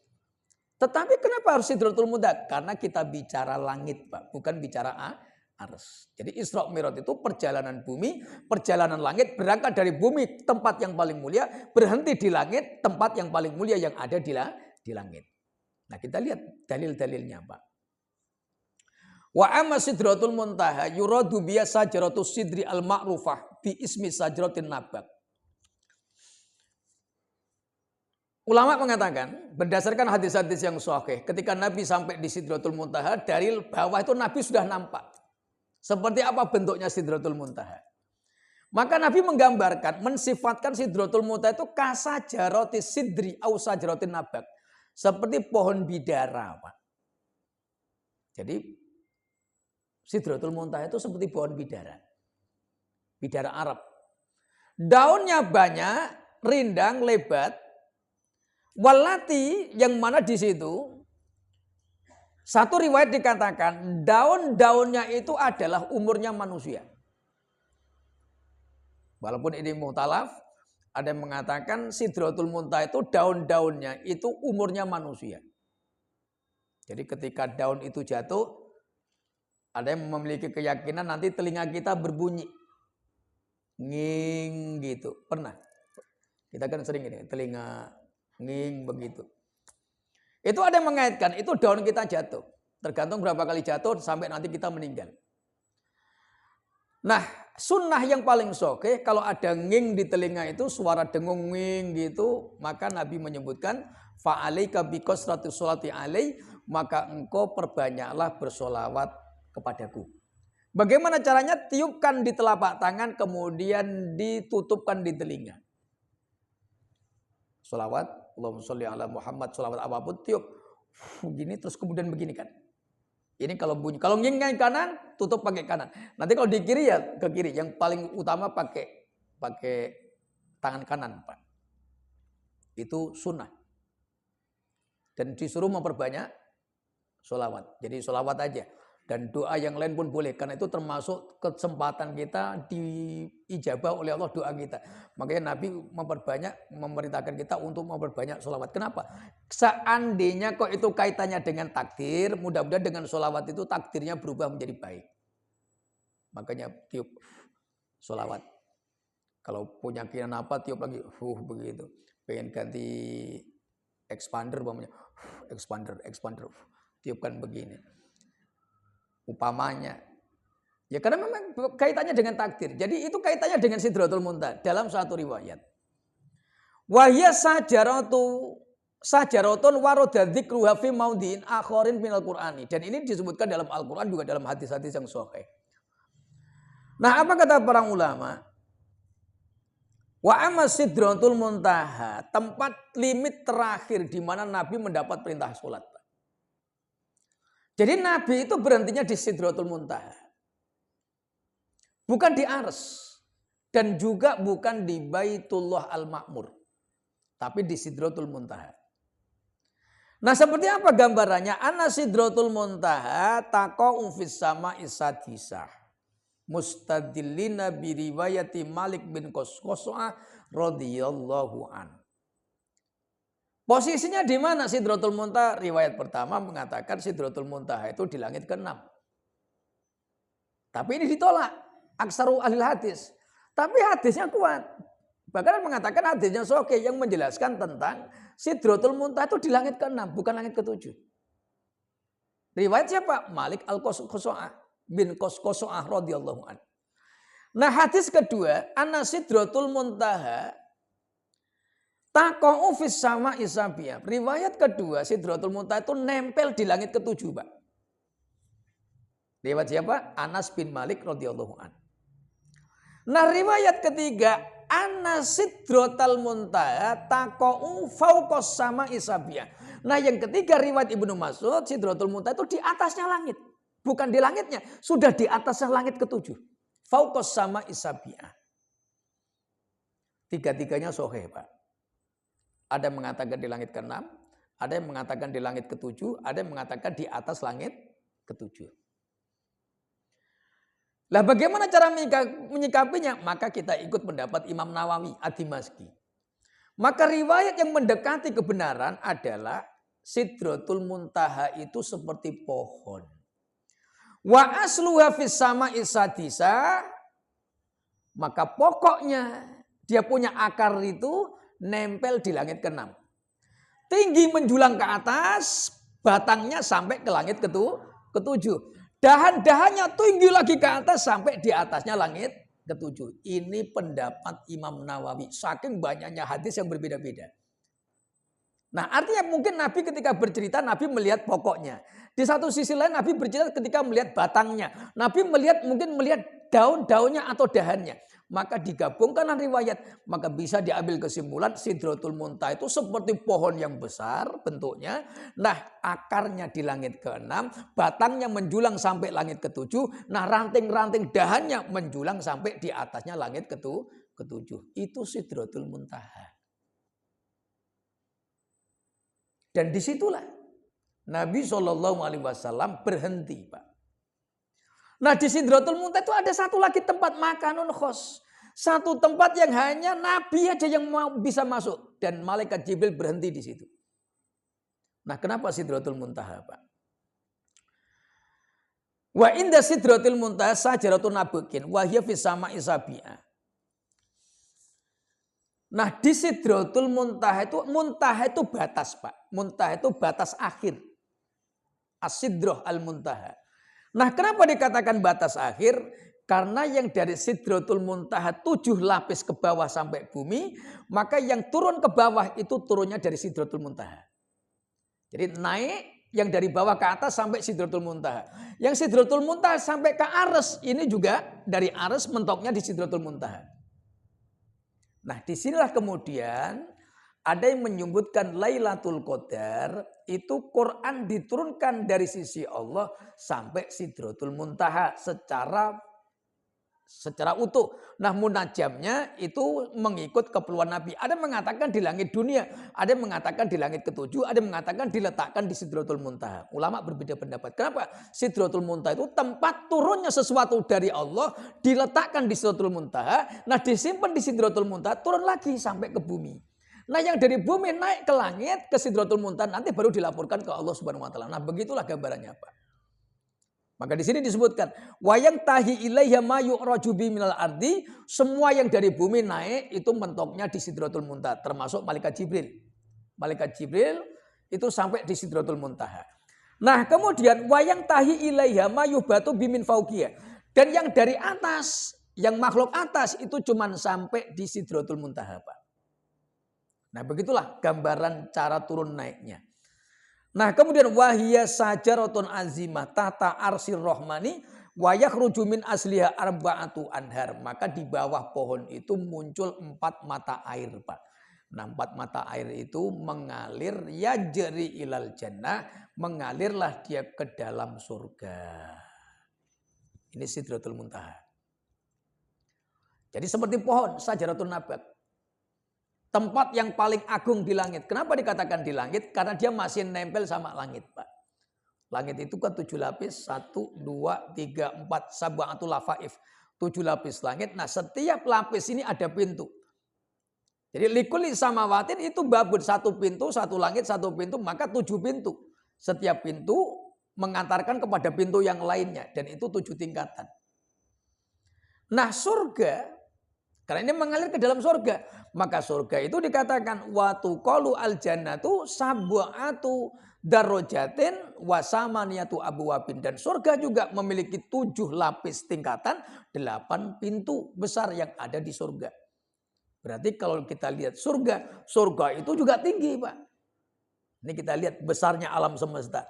Tetapi kenapa harus Sidratul Muntaha? Karena kita bicara langit, Pak, bukan bicara Ares. Jadi Isra Mi'raj itu perjalanan bumi, perjalanan langit, berangkat dari bumi tempat yang paling mulia, berhenti di langit tempat yang paling mulia yang ada di langit. Nah, kita lihat dalil-dalilnya, Pak. Wa amma Sidratul Muntaha yuradu biya sajaratus sidri al-ma'rufah bi ismi sajaratin nabak. Ulama mengatakan berdasarkan hadis-hadis yang sahih, ketika Nabi sampai di Sidratul Muntaha, dari bawah itu Nabi sudah nampak seperti apa bentuknya Sidratul Muntaha. Maka Nabi menggambarkan, mensifatkan Sidratul Muntaha itu kasajaroti sidri au sajaratin nabak, seperti pohon bidara, Pak. Jadi Sidratul Muntaha itu seperti pohon bidara. Bidara Arab. Daunnya banyak, rindang, lebat. Walati yang mana di situ satu riwayat dikatakan daun-daunnya itu adalah umurnya manusia. Walaupun ini muhtalaf, ada yang mengatakan Sidratul Muntaha itu daun-daunnya itu umurnya manusia. Jadi ketika daun itu jatuh, ada yang memiliki keyakinan nanti telinga kita berbunyi. Nging gitu. Pernah? Kita kan sering ini telinga nging begitu. Itu ada yang mengaitkan, itu daun kita jatuh. Tergantung berapa kali jatuh sampai nanti kita meninggal. Nah, sunnah yang paling sahih kalau ada nging di telinga itu, suara dengung nging gitu, maka Nabi menyebutkan fa'alaika biqasratis sholati alai, maka engkau perbanyaklah bersolawat kepadaku. Bagaimana caranya? Tiupkan di telapak tangan, kemudian ditutupkan di telinga. Solawat, Allahumma sholli ala Muhammad, solawat apapun, tiup. Begini terus kemudian begini kan. Ini kalau bunyi. Kalau nging kanan, tutup pakai kanan. Nanti kalau di kiri ya ke kiri. Yang paling utama pakai tangan kanan, Pak. Itu sunnah. Dan disuruh memperbanyak solawat. Jadi solawat aja. Dan doa yang lain pun boleh. Karena itu termasuk kesempatan kita diijabah oleh Allah doa kita. Makanya Nabi memerintahkan kita untuk memperbanyak sholawat. Kenapa? Seandainya kok itu kaitannya dengan takdir, mudah-mudahan dengan sholawat itu takdirnya berubah menjadi baik. Makanya tiup sholawat. Kalau punya keinginan apa, tiup lagi. Begitu. Pengen ganti expander, expander. Tiupkan begini. Upamanya. Ya karena memang kaitannya dengan takdir. Jadi itu kaitannya dengan Sidratul Muntaha dalam suatu riwayat. Wahya sajaratun warada dzikruha fi maudhi'in akharin minal Qur'ani. Dan ini disebutkan dalam Al-Qur'an juga dalam hadis-hadis yang sahih. Nah, apa kata para ulama? Wa amma Sidratul Muntaha, tempat limit terakhir di mana Nabi mendapat perintah salat. Jadi Nabi itu berhentinya di Sidratul Muntaha. Bukan di Ars. Dan juga bukan di Baitullah Al-Ma'mur. Tapi di Sidratul Muntaha. Nah, seperti apa gambarannya? Ana Sidratul Muntaha taqa'u fis sama'i sadisah. Mustadillina biriwayati Malik bin Qasqas'ah radhiyallahu an. Posisinya di mana Sidratul Muntaha? Riwayat pertama mengatakan Sidratul Muntaha itu di langit ke-6. Tapi ini ditolak aksaru ahli hadis. Tapi hadisnya kuat. Bahkan mengatakan hadisnya sahih yang menjelaskan tentang Sidratul Muntaha itu di langit ke-6, bukan langit ke-7. Riwayat siapa? Malik al-Qasqas'ah bin Qasqas'ah radhiyallahu an. Nah, hadis kedua, anna Sidratul Muntaha taqa'u fis sama'i sabiyah. Riwayat kedua, Sidratul Muntaha itu nempel di langit ke-7, Pak. Riwayat siapa? Anas bin Malik radhiyallahu an. Nah, riwayat ketiga, anna Sidratul Muntaha taqa'u fawqas sama'i sabiyah. Nah, yang ketiga riwayat Ibnu Mas'ud, Sidratul Muntaha itu di atasnya langit. Bukan di langitnya, sudah di atasnya langit ke-7. Fawqas sama'i sabiyah. Tiga-tiganya sahih, Pak. Ada yang mengatakan di langit ke-6, ada yang mengatakan di langit ke-7, ada yang mengatakan di atas langit ke-7. Lah bagaimana cara menyikapinya? Maka kita ikut pendapat Imam Nawawi Ad-Dimashqi. Maka riwayat yang mendekati kebenaran adalah Sidratul Muntaha itu seperti pohon. Wa asluha fis sama'i sadisa, maka pokoknya dia punya akar itu nempel di langit ke-6. Tinggi menjulang ke atas, batangnya sampai ke langit ke-7. Dahan-dahannya tinggi lagi ke atas sampai di atasnya langit ke-7. Ini pendapat Imam Nawawi. Saking banyaknya hadis yang berbeda-beda. Nah, artinya mungkin Nabi ketika bercerita, Nabi melihat pokoknya. Di satu sisi lain Nabi bercerita ketika melihat batangnya. Nabi mungkin melihat daun-daunnya atau dahannya. Maka digabungkanlah riwayat. Maka bisa diambil kesimpulan Sidratul Muntaha itu seperti pohon yang besar bentuknya. Nah, akarnya di langit ke-6. Batangnya menjulang sampai langit ke-7. Nah, ranting-ranting dahannya menjulang sampai di atasnya langit ke-7. Itu Sidratul Muntaha. Dan disitulah Nabi SAW berhenti, Pak. Nah, di Sidratul Muntaha itu ada satu lagi tempat makanun khos. Satu tempat yang hanya Nabi aja yang bisa masuk. Dan malaikat Jibril berhenti di situ. Nah, kenapa Sidratul Muntaha, Pak? Wa inda Sidratul Muntaha sajaratun nabukin wa hiya fis sama'i sabi'a. Nah, di Sidratul Muntaha itu batas, Pak. Muntaha itu batas akhir. As-Sidrah al-Muntaha. Nah, kenapa dikatakan batas akhir? Karena yang dari Sidratul Muntaha 7 lapis ke bawah sampai bumi, maka yang turun ke bawah itu turunnya dari Sidratul Muntaha. Jadi naik yang dari bawah ke atas sampai Sidratul Muntaha. Yang Sidratul Muntaha sampai ke Arsy, ini juga dari Arsy mentoknya di Sidratul Muntaha. Nah, disinilah kemudian ada yang menyebutkan Lailatul Qadar itu Quran diturunkan dari sisi Allah sampai Sidratul Muntaha secara utuh. Nah, munajamnya itu mengikut keperluan Nabi. Ada yang mengatakan di langit dunia, ada yang mengatakan di langit ke-7, ada yang mengatakan diletakkan di Sidratul Muntaha. Ulama berbeda pendapat. Kenapa? Sidratul Muntaha itu tempat turunnya sesuatu dari Allah, diletakkan di Sidratul Muntaha. Nah, disimpan di Sidratul Muntaha, turun lagi sampai ke bumi. Nah, yang dari bumi naik ke langit ke Sidratul Muntaha nanti baru dilaporkan ke Allah Subhanahu wa taala. Nah, begitulah gambarannya, Pak. Maka di sini disebutkan wayang tahi ilaiha ma yu'raju bi minal ardi, semua yang dari bumi naik itu mentoknya di Sidratul Muntaha, termasuk malaikat Jibril. Malaikat Jibril itu sampai di Sidratul Muntaha. Nah, kemudian wayang tahi ilaiha ma yubatu bi min fauqiyah. Dan yang dari atas, yang makhluk atas itu cuman sampai di Sidratul Muntaha, Pak. Nah, begitulah gambaran cara turun naiknya. Nah, kemudian wahiyya sajaratun azimah tahta arsir rahmani wa yakhruju min asliha arba'atu anhar. Maka di bawah pohon itu muncul 4 mata air, Pak. Nah, 4 mata air itu mengalir yajri ilal jannah, mengalirlah dia ke dalam surga. Ini Sidratul Muntaha. Jadi seperti pohon sajaratun nabat. Tempat yang paling agung di langit. Kenapa dikatakan di langit? Karena dia masih nempel sama langit, Pak. Langit itu kan 7 lapis. 1, 2, 3, 4. Sab'atul lafaif. 7 lapis langit. Nah, setiap lapis ini ada pintu. Jadi likuli samawatin itu babun. 1 pintu, 1 langit, 1 pintu. Maka 7 pintu. Setiap pintu mengantarkan kepada pintu yang lainnya. Dan itu 7 tingkatan. Nah, surga. Karena ini mengalir ke dalam surga. Maka surga itu dikatakan watu qalu al jannatu sab'atu darajatin wa samaniyatu abwabin. Dan surga juga memiliki 7 lapis tingkatan, 8 pintu besar yang ada di surga. Berarti kalau kita lihat surga itu juga tinggi, Pak. Ini kita lihat besarnya alam semesta.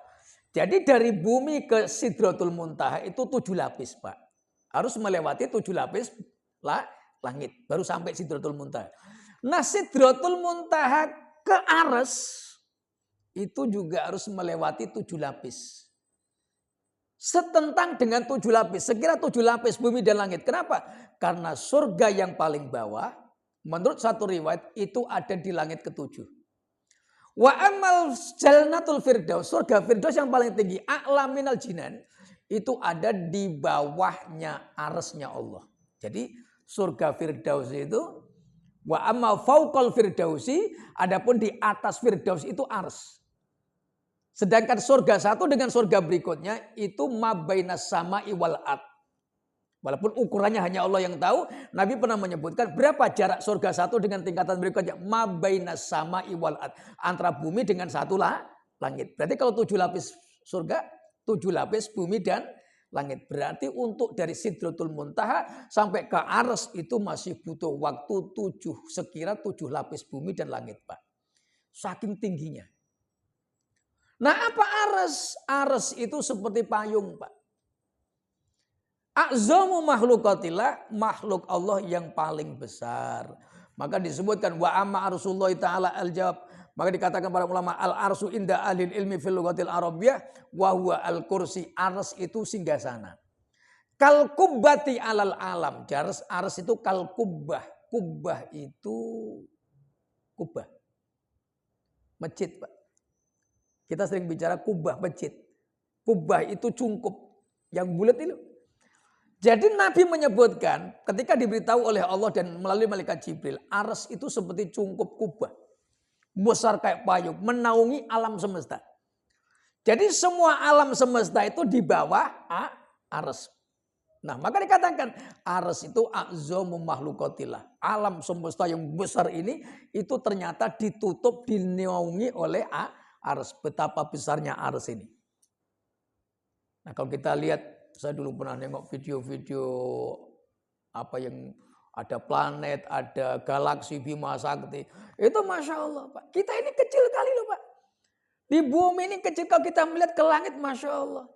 Jadi dari bumi ke Sidratul Muntaha itu 7 lapis, Pak. Harus melewati 7 lapis langit baru sampai Sidratul Muntaha. Nah, Sidratul Muntaha ke Arsy itu juga harus melewati 7 lapis. Setentang dengan 7 lapis. Sekira 7 lapis bumi dan langit. Kenapa? Karena surga yang paling bawah menurut satu riwayat itu ada di langit ke-7. Wa amal jannatul firdaus, surga firdaus yang paling tinggi, a'la minal jinan, itu ada di bawahnya arsy-nya Allah. Jadi surga Firdaus itu Wa amma fauqal firdausi, adapun di atas firdaus itu ars. Sedangkan surga satu dengan surga berikutnya itu mabainas sama'i wal ard. Walaupun ukurannya hanya Allah yang tahu, Nabi pernah menyebutkan berapa jarak surga satu dengan tingkatan berikutnya. Mabainas sama'i wal ard. Antara bumi dengan satu langit. Berarti kalau 7 lapis surga, 7 lapis bumi dan langit. Berarti untuk dari Sidratul Muntaha sampai ke Ars itu masih butuh waktu 7 lapis bumi dan langit, Pak. Saking tingginya. Nah, apa Ars? Ars itu seperti payung, Pak. A'zamu makhlukatillah, makhluk Allah yang paling besar. Maka disebutkan wa amma arsullahi ta'ala al-jawab. Maka dikatakan para ulama al-arsu inda ahlil ilmi fil lughatil arabiyyah wa huwa al-kursi. Ars itu singgasana. Kal kubbati alal alam. Ars itu kal kubbah. Kubbah itu kubbah. Masjid, Pak. Kita sering bicara kubbah masjid. Kubbah itu cungkup yang bulat itu. Jadi Nabi menyebutkan ketika diberitahu oleh Allah dan melalui malaikat Jibril, Ars itu seperti cungkup kubah. Besar kayak payung, menaungi alam semesta. Jadi semua alam semesta itu di bawah Ars. Nah, maka dikatakan Ars itu a'zamu makhlukatillah. Alam semesta yang besar ini itu ternyata ditutup, dinaungi oleh Ars. Betapa besarnya Ars ini. Nah, kalau kita lihat, saya dulu pernah nengok video-video apa yang ada planet, ada galaksi Bima Sakti. Itu Masya Allah, Pak. Kita ini kecil kali loh, Pak. Di bumi ini kecil, kalau kita melihat ke langit, Masya Allah.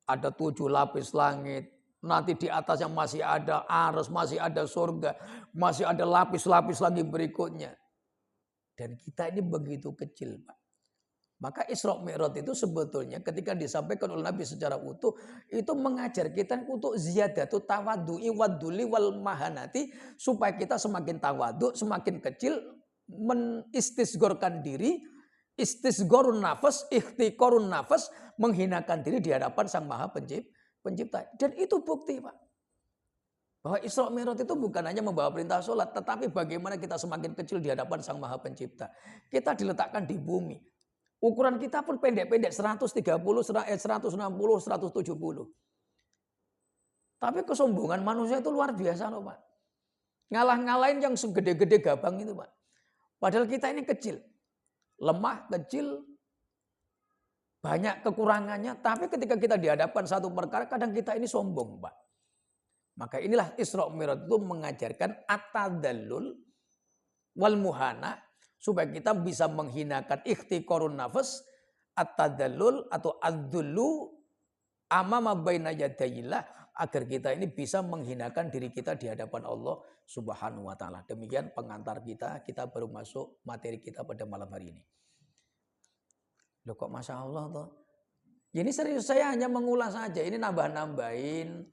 Ada 7 lapis langit. Nanti di atasnya masih ada Ars, masih ada surga. Masih ada lapis-lapis lagi berikutnya. Dan kita ini begitu kecil, Pak. Maka Isra Mi'raj itu sebetulnya ketika disampaikan oleh Nabi secara utuh itu mengajar kita untuk ziyadatu tawaddu'i wadduli wal mahanati supaya kita semakin tawadhu, semakin kecil, menistisgorkan diri, istisgorun nafas, ikhtiqorun nafas, menghinakan diri di hadapan Sang Maha Pencipta. Dan itu bukti, Pak. Bahwa Isra Mi'raj itu bukan hanya membawa perintah sholat, tetapi bagaimana kita semakin kecil di hadapan Sang Maha Pencipta. Kita diletakkan di bumi. Ukuran kita pun pendek-pendek 130, 160, 170. Tapi kesombongan manusia itu luar biasa loh, Pak. Ngalah-ngalahin yang segede-gede gabang itu, Pak. Padahal kita ini kecil. Lemah, kecil. Banyak kekurangannya. Tapi ketika kita dihadapkan satu perkara, kadang kita ini sombong, Pak. Maka inilah Isra Mi'raj itu mengajarkan at-tadallul wal muhana. Supaya kita bisa menghinakan ikhtiqorun nafas, at-tadallul atau ad-dullu amama baina yadayillah, agar kita ini bisa menghinakan diri kita di hadapan Allah Subhanahu wa taala. Demikian pengantar kita baru masuk materi kita pada malam hari ini. Loh kok Masya Allah toh. Ini serius, saya hanya mengulas saja, ini nambah-nambahin.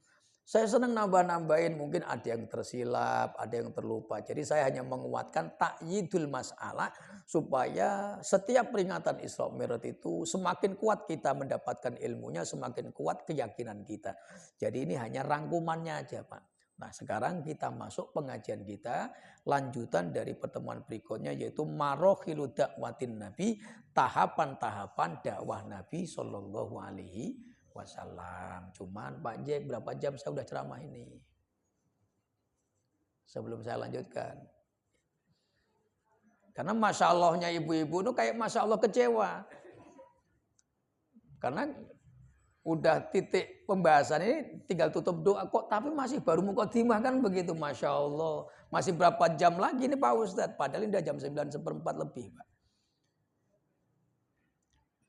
Saya senang nambah-nambahin, mungkin ada yang tersilap, ada yang terlupa. Jadi saya hanya menguatkan ta'yidul mas'alah supaya setiap peringatan Isra Mi'raj itu semakin kuat kita mendapatkan ilmunya, semakin kuat keyakinan kita. Jadi ini hanya rangkumannya aja, Pak. Nah, sekarang kita masuk pengajian kita, lanjutan dari pertemuan berikutnya yaitu marokhilu dakwatin Nabi, tahapan-tahapan dakwah Nabi sallallahu alaihi wasallam. Cuman Pak Jack berapa jam saya udah ceramah ini. Sebelum saya lanjutkan. Karena Masya Allahnya ibu-ibu itu kayak Masya Allah kecewa. Karena udah titik pembahasan ini tinggal tutup doa kok. Tapi masih baru mukadimah kan begitu Masya Allah. Masih berapa jam lagi nih Pak Ustadz. Padahal ini udah jam 9:15 lebih Pak.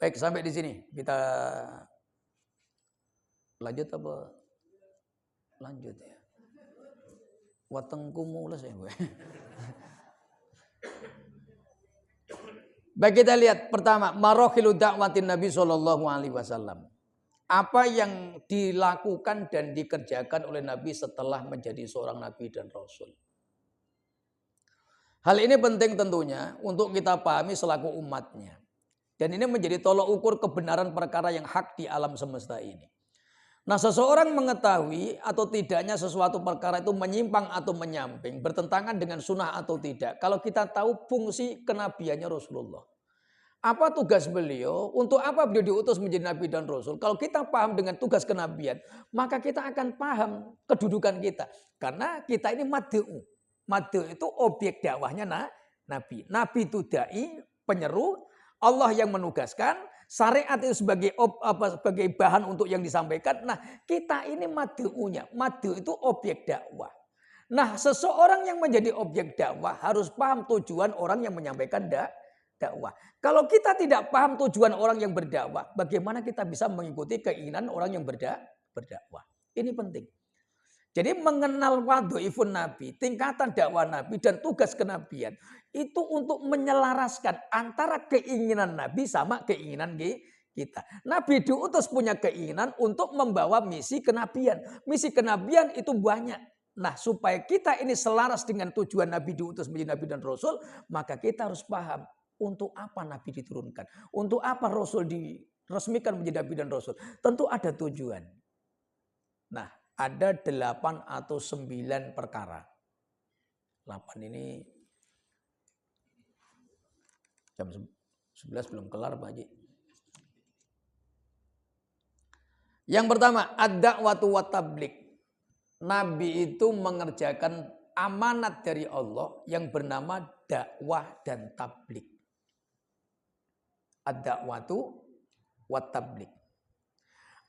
Baik sampai di sini kita lanjut apa? Lanjut ya. Watengku mules ya gue. Baik kita lihat pertama marokhilu dakwatin Nabi sallallahu alaihi wasallam. Apa yang dilakukan dan dikerjakan oleh Nabi setelah menjadi seorang Nabi dan Rasul. Hal ini penting tentunya untuk kita pahami selaku umatnya. Dan ini menjadi tolok ukur kebenaran perkara yang hak di alam semesta ini. Nah, seseorang mengetahui atau tidaknya sesuatu perkara itu menyimpang atau menyamping, bertentangan dengan sunnah atau tidak. Kalau kita tahu fungsi kenabiannya Rasulullah. Apa tugas beliau? Untuk apa beliau diutus menjadi nabi dan rasul? Kalau kita paham dengan tugas kenabian, maka kita akan paham kedudukan kita. Karena kita ini mad'u. Mad'u itu objek dakwahnya nabi. Nabi itu dai, penyeru, Allah yang menugaskan, syariat itu sebagai bahan untuk yang disampaikan. Nah, kita ini mad'unya. Mad'u itu objek dakwah. Nah, seseorang yang menjadi objek dakwah harus paham tujuan orang yang menyampaikan dakwah. Kalau kita tidak paham tujuan orang yang berdakwah, bagaimana kita bisa mengikuti keinginan orang yang berdakwah? Ini penting. Jadi mengenal wadhaifun nabi, tingkatan dakwah nabi dan tugas kenabian itu untuk menyelaraskan antara keinginan nabi sama keinginan kita. Nabi diutus punya keinginan untuk membawa misi kenabian. Misi kenabian itu banyak. Nah, supaya kita ini selaras dengan tujuan nabi diutus menjadi nabi dan rasul, maka kita harus paham untuk apa nabi diturunkan, untuk apa rasul diresmikan menjadi nabi dan rasul. Tentu ada tujuan. Nah, ada 8 atau 9 perkara. 8 ini jam 11 belum kelar Pak Haji. Yang pertama, ad-da'watu wa tabligh. Nabi itu mengerjakan amanat dari Allah yang bernama dakwah dan tabligh. Ad-da'watu wa tabligh.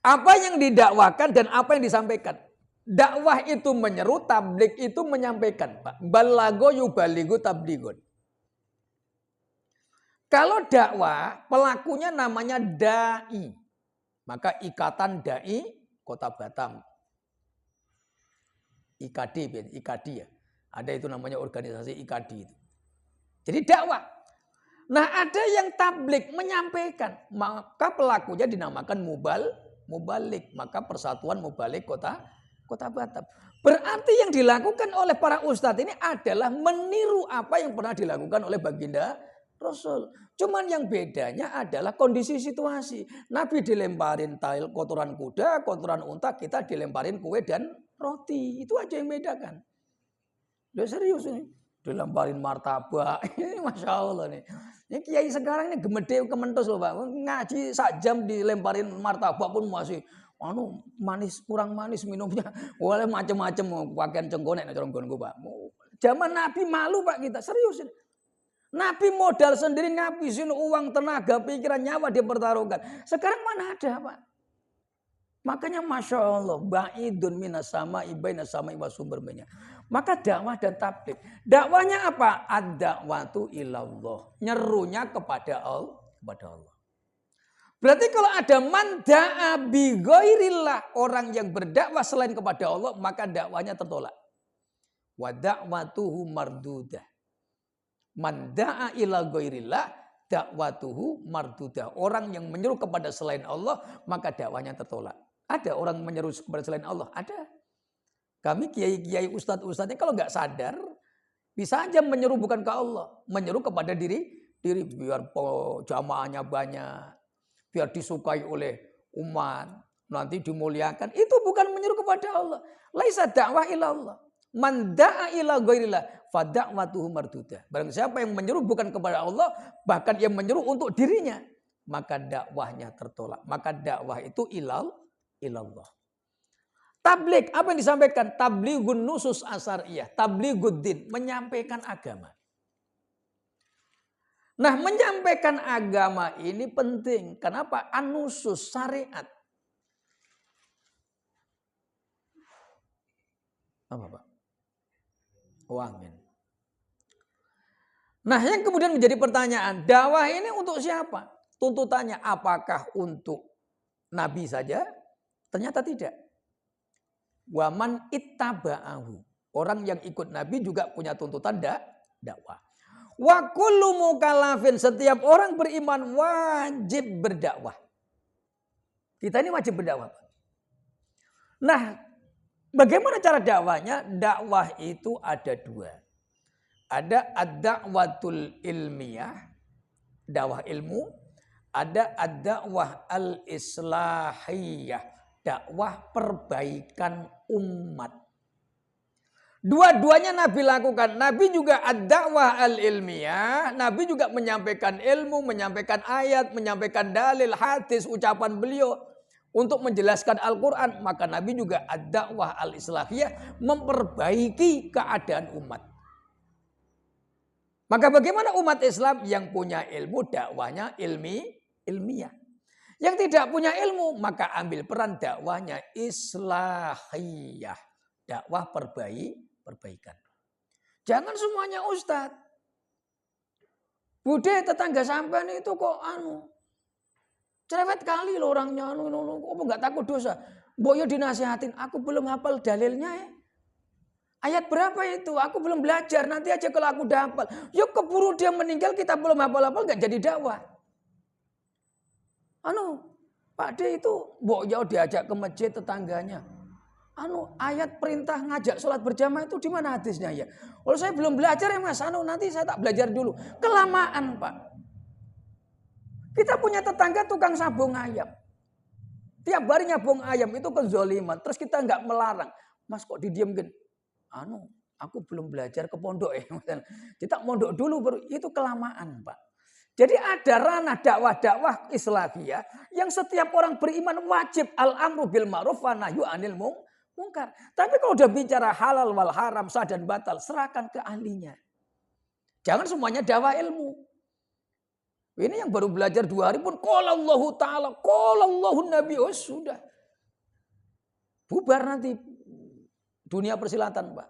Apa yang didakwakan dan apa yang disampaikan. Dakwah itu menyeru, tabligh itu menyampaikan. Pak. Balago yubaligu tabligun. Kalau dakwah, pelakunya namanya da'i. Maka ikatan da'i Kota Batam. IKD ya. Ada itu namanya organisasi IKD itu. Jadi dakwah. Nah, ada yang tabligh menyampaikan. Maka pelakunya dinamakan mubalik, maka persatuan mubalik kota Batam. Berarti yang dilakukan oleh para ustadz ini adalah meniru apa yang pernah dilakukan oleh baginda Rasul. Cuman yang bedanya adalah kondisi situasi. Nabi dilemparin tail kotoran kuda, kotoran unta, kita dilemparin kue dan roti. Itu aja yang bedakan. Udah serius ini. Dilemparin martabak. Ini Masya Allah nih. Ini kiai sekarang ini gemede kementus loh Pak. Ngaji sak jam dilemparin martabak pun masih manis, kurang manis minumnya. Boleh macam-macam pakaian cenggonek nah cenggonku Pak. Zaman Nabi malu Pak kita, serius ini. Nabi modal sendiri ngabisin uang, tenaga, pikiran, nyawa dia pertaruhkan. Sekarang mana ada Pak? Makanya Masya Allah, ba'idun minas sama ibaina sama iwa sumbernya. Maka dakwah dan tabligh. Dakwahnya apa? Ad-da'watu ilallah. Nyerunya kepada Allah. Berarti kalau ada man da'a bi ghairillah, orang yang berdakwah selain kepada Allah, maka dakwahnya tertolak. Wa da'watuhu mardudah. Man da'a ila ghairillah, dakwatuhu mardudah. Orang yang menyeru kepada selain Allah, maka dakwahnya tertolak. Ada orang menyeru kepada selain Allah? Ada. Kami kiai-kiai ustadz-ustadznya kalau nggak sadar, bisa aja menyeru bukan ke Allah. Menyeru kepada diri biar jamaahnya banyak. Biar disukai oleh umat. Nanti dimuliakan. Itu bukan menyeru kepada Allah. Laisa dakwah ila Allah. Man da'a ila ghairillah fa da'watuhu mardudah. Barang siapa yang menyeru bukan kepada Allah, bahkan yang menyeru untuk dirinya, maka dakwahnya tertolak. Maka dakwah itu ilallah. Tabligh, apa yang disampaikan? Tablighun nusus asariyah, tabliguddin, menyampaikan agama. Nah, menyampaikan agama ini penting. Kenapa? Anusus syariat. Apa Pak? Oh, amin. Nah, yang kemudian menjadi pertanyaan, dakwah ini untuk siapa? Tuntutannya apakah untuk Nabi saja? Ternyata tidak. Waman ittaba'ahu. Orang yang ikut Nabi juga punya tuntutan dakwah. Wa kullu mukallafin, setiap orang beriman wajib berdakwah. Kita ini wajib berdakwah. Nah, bagaimana cara dakwahnya? Dakwah itu ada 2. Ada ad-da'watul ilmiyah, dakwah ilmu. Ada ad-da'wah al-islahiyah, dakwah perbaikan umat. Dua-duanya Nabi lakukan. Nabi juga ad-dakwah al-ilmiyah. Nabi juga menyampaikan ilmu, menyampaikan ayat, menyampaikan dalil, hadis, ucapan beliau untuk menjelaskan Al-Quran. Maka Nabi juga ad-dakwah al-islahiyah, memperbaiki keadaan umat. Maka bagaimana umat Islam yang punya ilmu, dakwahnya ilmiah. Yang tidak punya ilmu, maka ambil peran dakwahnya islahiyah. Dakwah perbaikan. Jangan semuanya ustadz. Bude tetangga sampean itu kok cerewet kali loh orangnya. Kok nggak takut dosa? Boyo dinasihatin. Aku belum hafal dalilnya ya. Ayat berapa itu? Aku belum belajar. Nanti aja kalau aku udah hafal. Yuk keburu dia meninggal kita belum hafal-hafal nggak jadi dakwah. Pak D itu boyo diajak ke masjid tetangganya. Ayat perintah ngajak sholat berjamaah itu di mana hadisnya ya? Kalau saya belum belajar ya Mas, nanti saya tak belajar dulu. Kelamaan Pak. Kita punya tetangga tukang sabung ayam. Tiap hari nyabung ayam itu kezoliman. Terus kita nggak melarang. Mas kok didiamkan? Aku belum belajar ke pondok ya. Kita mondok dulu baru itu kelamaan Pak. Jadi ada ranah dakwah islahiyah yang setiap orang beriman wajib al-amru bil ma'ruf wa nahyu 'anil munkar. Tapi kalau udah bicara halal wal haram, sah dan batal, serahkan ke ahlinya. Jangan semuanya dakwah ilmu. Ini yang baru belajar 2 hari pun qala Allahu ta'ala, qala Allahu nabi, sudah. Bubar nanti dunia persilatan, Pak.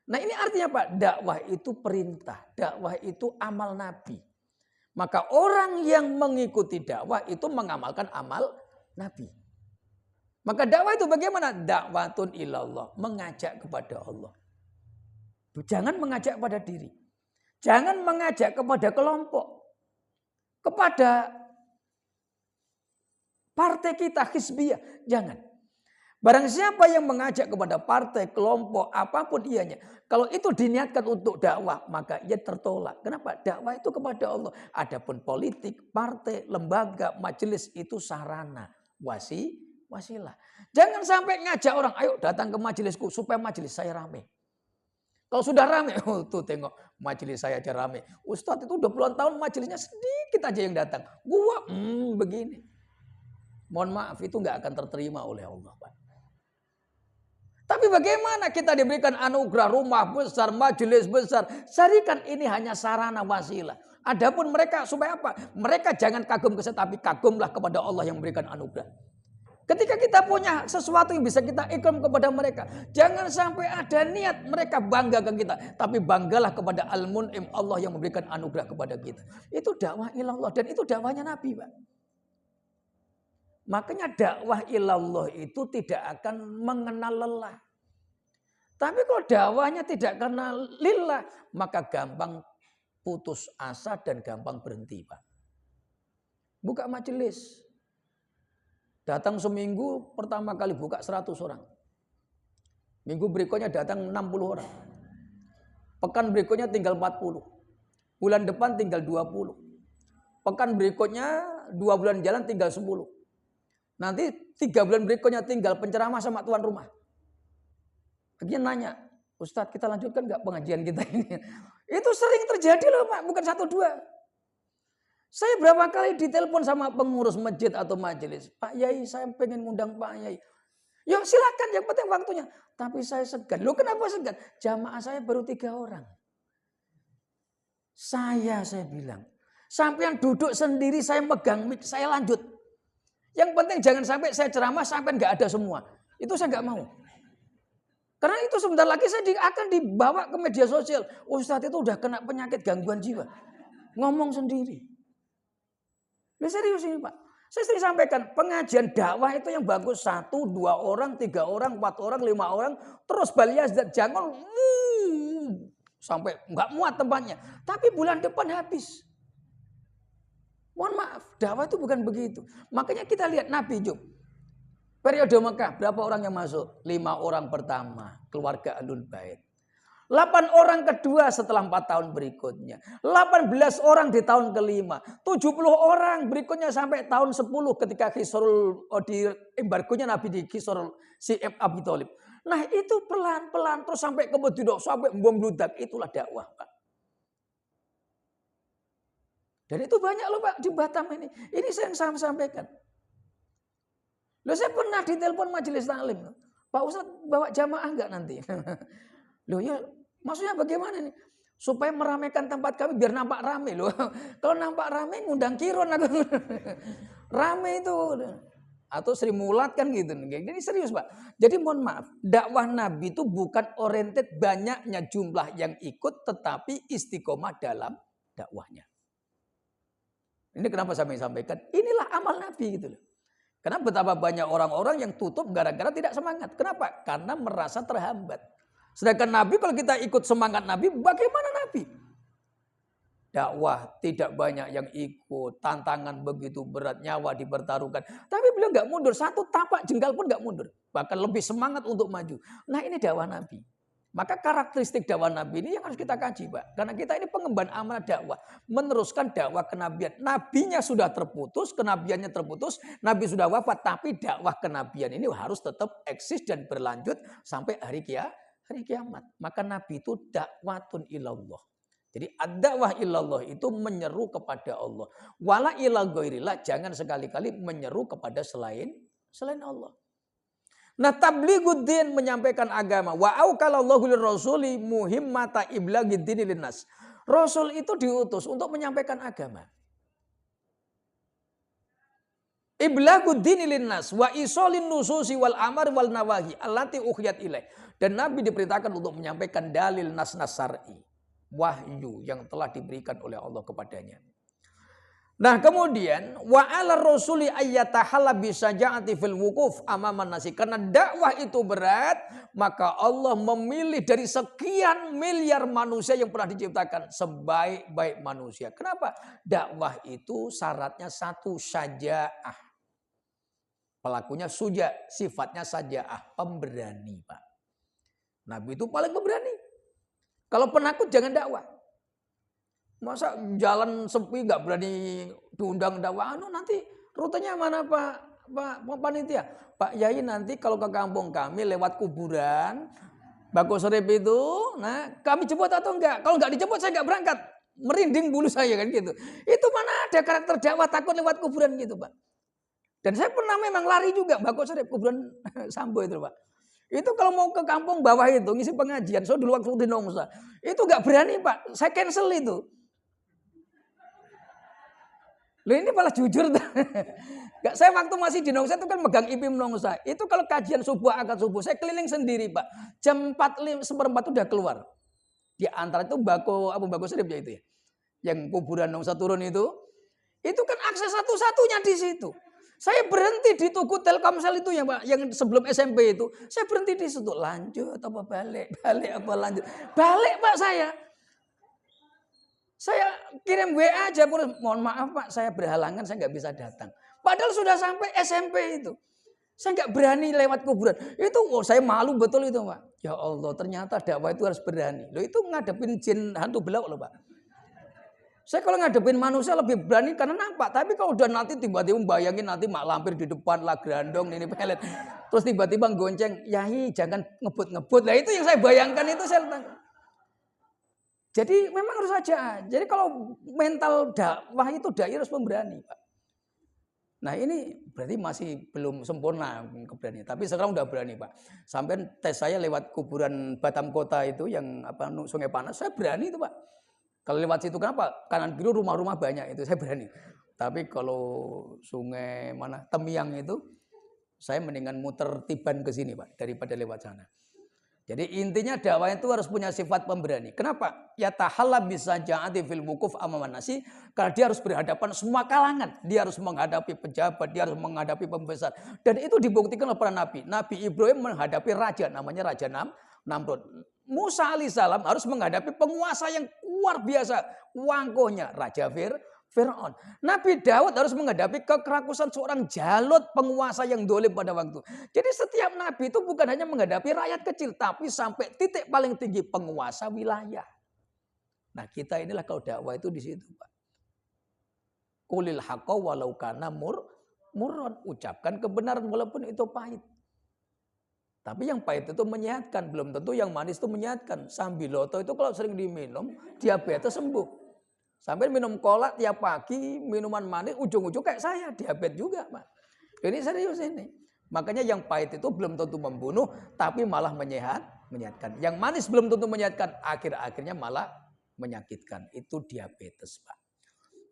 Nah, ini artinya Pak, dakwah itu perintah, dakwah itu amal Nabi. Maka orang yang mengikuti dakwah itu mengamalkan amal Nabi. Maka dakwah itu bagaimana? Dakwatun ilallah. Mengajak kepada Allah. Jangan mengajak pada diri. Jangan mengajak kepada kelompok. Kepada partai kita, hizbiyah. Jangan. Barang siapa yang mengajak kepada partai, kelompok, apapun ianya. Kalau itu diniatkan untuk dakwah, maka ia tertolak. Kenapa? Dakwah itu kepada Allah. Adapun politik, partai, lembaga, majelis itu sarana. Wasilah. Jangan sampai ngajak orang, ayo datang ke majelisku supaya majelis saya rame. Kalau sudah rame, tuh tengok majelis saya aja rame. Ustadz itu udah puluhan tahun majelisnya sedikit aja yang datang. Gua begini. Mohon maaf itu nggak akan terterima oleh Allah, Pak. Tapi bagaimana kita diberikan anugerah rumah besar, majelis besar. Carikan ini hanya sarana wasilah. Adapun mereka supaya apa? Mereka jangan kagum ke saya, tapi kagumlah kepada Allah yang memberikan anugerah. Ketika kita punya sesuatu yang bisa kita ikram kepada mereka. Jangan sampai ada niat mereka bangga ke kita. Tapi banggalah kepada Al-Mun'im, Allah yang memberikan anugerah kepada kita. Itu dakwah ilallah. Dan itu dakwahnya Nabi, Pak. Makanya dakwah ilallah itu tidak akan mengenal lelah. Tapi kalau dakwahnya tidak kenal lillah, maka gampang putus asa dan gampang berhenti, Pak. Buka majelis. Datang seminggu pertama kali buka 100 orang. Minggu berikutnya datang 60 orang. Pekan berikutnya tinggal 40. Bulan depan tinggal 20. Pekan berikutnya 2 bulan jalan tinggal 10. Nanti 3 bulan berikutnya tinggal penceramah sama tuan rumah. Akhirnya nanya, Ustadz kita lanjutkan gak pengajian kita ini? Itu sering terjadi loh Pak, bukan 1-2. Saya berapa kali ditelepon sama pengurus masjid atau majelis. Pak Yai saya pengen ngundang Pak Yai. Ya silakan yang penting waktunya. Tapi saya segan. Loh kenapa segan? Jamaah saya baru 3 orang. Saya bilang. Sampai yang duduk sendiri saya megang mic, saya lanjut. Yang penting jangan sampai saya ceramah sampai nggak ada semua. Itu saya nggak mau. Karena itu sebentar lagi saya akan dibawa ke media sosial. Ustadz itu udah kena penyakit gangguan jiwa. Ngomong sendiri. Ini serius ini Pak. Saya sering sampaikan pengajian dakwah itu yang bagus 1, 2 orang, 3 orang, 4 orang, 5 orang. Terus Baliyas dan Jangkol sampai nggak muat tempatnya. Tapi bulan depan habis. Mohon maaf, dakwah itu bukan begitu. Makanya kita lihat Nabi Job. Periode Mekah, berapa orang yang masuk? 5 orang pertama, keluarga Ahlul Bait. 8 orang kedua setelah 4 tahun berikutnya. 18 orang di tahun kelima. 70 orang berikutnya sampai tahun 10 ketika Kisrul di embargonya Nabi di Kisrul si Abi Thalib. Nah itu pelan-pelan terus sampai ke Madinah, sampai bom meledak. Itulah dakwah Pak. Dan itu banyak loh Pak di Batam ini. Ini saya yang sampaikan. Loh saya pernah ditelepon majelis taklim. Pak Ustadz bawa jamaah enggak nanti? Loh ya maksudnya bagaimana nih? Supaya meramaikan tempat kami biar nampak rame loh. Kalau nampak rame ngundang Kiron aku. Rame itu. Atau Sri Mulat kan gitu. Jadi serius Pak. Jadi mohon maaf. Dakwah Nabi itu bukan oriented banyaknya jumlah yang ikut. Tetapi istiqomah dalam dakwahnya. Ini kenapa saya sampaikan. Inilah amal Nabi gitu loh. Karena betapa banyak orang-orang yang tutup gara-gara tidak semangat. Kenapa? Karena merasa terhambat. Sedangkan Nabi kalau kita ikut semangat Nabi, bagaimana Nabi? Dakwah tidak banyak yang ikut, tantangan begitu berat, nyawa dipertaruhkan. Tapi beliau nggak mundur, satu tapak jengkal pun nggak mundur. Bahkan lebih semangat untuk maju. Nah ini dakwah Nabi. Maka karakteristik dakwah Nabi ini yang harus kita kaji Pak. Karena kita ini pengemban amanah dakwah. Meneruskan dakwah kenabian. Nabinya sudah terputus, kenabiannya terputus. Nabi sudah wafat, tapi dakwah kenabian ini harus tetap eksis dan berlanjut sampai hari kiamat. Maka Nabi itu dakwatun ilallah. Jadi ad-dakwah ilallah itu menyeru kepada Allah. Wala ila ghairillah, jangan sekali-kali menyeru kepada selain Allah. Nah tabliguddin menyampaikan agama. Wa aukalallahu lirrasuli muhimmata iblagiddini linnas. Rasul itu diutus untuk menyampaikan agama. Iblaguddini linnas wa isolin nususi wal amar wal nawahi allati ukhiyat ilaih. Dan Nabi diperintahkan untuk menyampaikan dalil nas-nas syar'i. Wahyu yang telah diberikan oleh Allah kepadanya. Nah kemudian wa 'ala rasuli ayyatahalla bisaja'ati fil wuquf amaman nasi. Karena dakwah itu berat, maka Allah memilih dari sekian miliar manusia yang pernah diciptakan sebaik-baik manusia. Kenapa? Dakwah itu syaratnya satu, syaja'ah. Pelakunya suja, sifatnya saja'ah, pemberani Pak. Nabi itu paling pemberani. Kalau penakut jangan dakwah. Masa jalan sepi nggak berani diundang dakwah? Nanti rutenya mana Pak panitia? Pak Yai nanti kalau ke kampung kami lewat kuburan Bako Serep itu, nah kami jemput atau enggak? Kalau enggak dijemput saya enggak berangkat. Merinding bulu saya kan gitu. Itu mana ada karakter dakwah takut lewat kuburan gitu Pak. Dan saya pernah memang lari juga Bako Serep kuburan Sambo itu Pak. Itu kalau mau ke kampung bawah itu ngisi pengajian. So dulu waktu di Nongsa itu enggak berani Pak. Saya cancel itu. Loh ini malah jujur. Saya waktu masih di Nongsa itu kan megang IPIM Nongsa. Itu kalau kajian subuh akad subuh. Saya keliling sendiri Pak. Jam 4:04 udah keluar. Di antara itu Abu Bako Serip ya itu ya. Yang kuburan Nongsa turun itu. Itu kan akses satu-satunya di situ. Saya berhenti di Tugu Telkomsel itu ya Pak. Yang sebelum SMP itu. Saya berhenti di situ. Lanjut apa balik? Balik apa lanjut? Balik Pak saya. Saya kirim WA aja, mohon maaf Pak, saya berhalangan, saya nggak bisa datang. Padahal sudah sampai SMP itu. Saya nggak berani lewat kuburan. Itu saya malu betul itu Pak. Ya Allah, ternyata dakwah itu harus berani. Loh itu ngadepin jin hantu belauk loh Pak. Saya kalau ngadepin manusia lebih berani karena nampak. Tapi kalau udah nanti tiba-tiba bayangin nanti mak lampir di depan lah gerandong ini pelet. Terus tiba-tiba gonceng, Yai jangan ngebut-ngebut. Nah itu yang saya bayangkan itu saya jadi memang harus saja. Jadi kalau mental dakwah itu dai harus pemberani, Pak. Nah ini berarti masih belum sempurna keberanian. Tapi sekarang udah berani, Pak. Sampai tes saya lewat kuburan Batam Kota itu yang Sungai Panas, saya berani itu, Pak. Kalau lewat situ kenapa? Kanan kiri rumah-rumah banyak itu saya berani. Tapi kalau sungai Temiang itu, saya mendingan muter tiban ke sini, Pak, daripada lewat sana. Jadi intinya dakwah itu harus punya sifat pemberani. Kenapa? Ya tahalla bisa ja'ati fil wukuf amaman nasi. Karena dia harus berhadapan semua kalangan. Dia harus menghadapi pejabat, dia harus menghadapi pembesar. Dan itu dibuktikan oleh para nabi. Nabi Ibrahim menghadapi raja, namanya Raja Namrud. Musa alaihissalam harus menghadapi penguasa yang luar biasa. Wangkohnya Raja Fir'aun. Nabi Daud harus menghadapi kekerakusan seorang Jalut, penguasa yang dolim pada waktu. Jadi setiap nabi itu bukan hanya menghadapi rakyat kecil, tapi sampai titik paling tinggi penguasa wilayah. Nah kita inilah kalau dakwah itu di situ, Pak. Qulil haqqa walau kana murron. Ucapkan kebenaran walaupun itu pahit. Tapi yang pahit itu menyehatkan, belum tentu yang manis itu menyehatkan. Sambiloto itu kalau sering diminum, diabetes sembuh. Sampai minum kolak tiap pagi, minuman manis, ujung-ujung kayak saya, diabetes juga, Pak. Ini serius ini. Makanya yang pahit itu belum tentu membunuh, tapi malah menyehatkan. Yang manis belum tentu menyehatkan, akhir-akhirnya malah menyakitkan. Itu diabetes, Pak.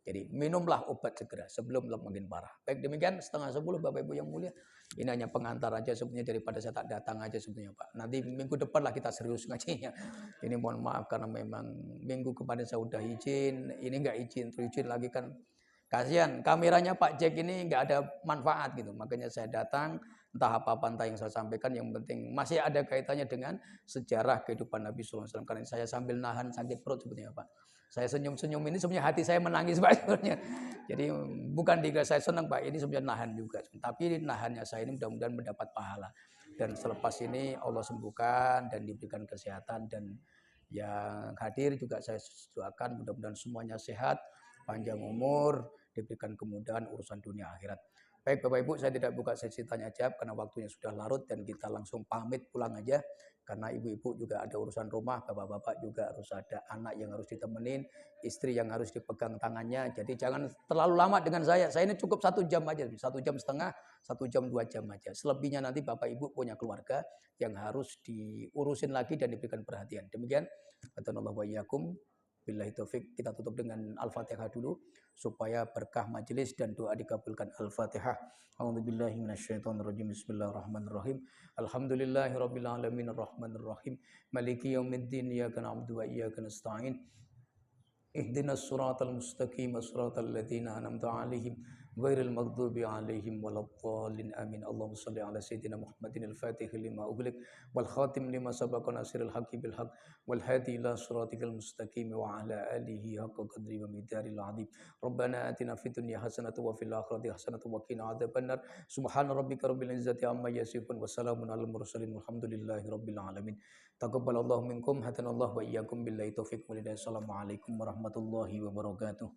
Jadi minumlah obat segera sebelum makin parah. Baik demikian 9:30 Bapak Ibu yang mulia. Ini hanya pengantar aja sebenarnya daripada saya tak datang aja sebenarnya Pak. Nanti minggu depan lah kita serius ngajinya. Ini mohon maaf karena memang minggu kemarin saya udah izin, ini nggak izin, terus izin lagi kan kasihan. Kameranya Pak Jack ini nggak ada manfaat gitu. Makanya saya datang entah apa-apa entah yang saya sampaikan yang penting masih ada kaitannya dengan sejarah kehidupan Nabi SAW. Karena saya sambil nahan sakit perut sebenarnya Pak. Saya senyum-senyum ini sebenarnya hati saya menangis Pak sebenarnya. Jadi bukan dikira saya senang Pak, ini sebenarnya nahan juga. Tapi nahannya saya ini mudah-mudahan mendapat pahala. Dan selepas ini Allah sembuhkan dan diberikan kesehatan. Dan yang hadir juga saya doakan mudah-mudahan semuanya sehat, panjang umur, diberikan kemudahan urusan dunia akhirat. Baik Bapak Ibu, saya tidak buka sesi tanya jawab karena waktunya sudah larut dan kita langsung pamit pulang aja. Karena ibu-ibu juga ada urusan rumah, bapak-bapak juga harus ada anak yang harus ditemenin, istri yang harus dipegang tangannya. Jadi jangan terlalu lama dengan saya. Saya ini cukup 1 jam aja, 1,5 jam, 1 jam 2 jam aja. Selebihnya nanti bapak ibu punya keluarga yang harus diurusin lagi dan diberikan perhatian. Demikian. Hadanallahu wa iyyakum. Billahi taufik. Kita tutup dengan Al-Fatihah dulu supaya berkah majelis dan doa dikabulkan. Al-Fatihah. A'udzubillahi minasyaitonirrajim. Bismillahirrahmanirrahim. Alhamdulillahirabbil alamin arrahmanir rahim. Maliki yaumiddin. Iyyaka na'budu wa iyyaka nasta'in. Ihdinas siratal mustaqim. Siratal ladzina an'amta 'alaihim ghairil maghdubi 'alaihim waladdallin. Amin. Allahumma shalli 'ala sayyidina Muhammadin al-Fatih lima ughliq wal khatim lima sabaqa nasiril haqqi bil haqq wal hadi ila siratikal mustaqim wa 'ala alihi haqqa qadri wa miqdaril 'azim. Rabbana atina fid dunya hasanatan wa fil akhirati hasanatan wa qina adzabannar. Subhana rabbika rabbil izzati amma yasifun wa salamun 'alal mursalin walhamdulillahi rabbil alamin. Taqabbalallahu minkum hadanallahu wa iyyakum billahi taufiq wal hidayah. Assalamualaikum warahmatullahi wabarakatuh.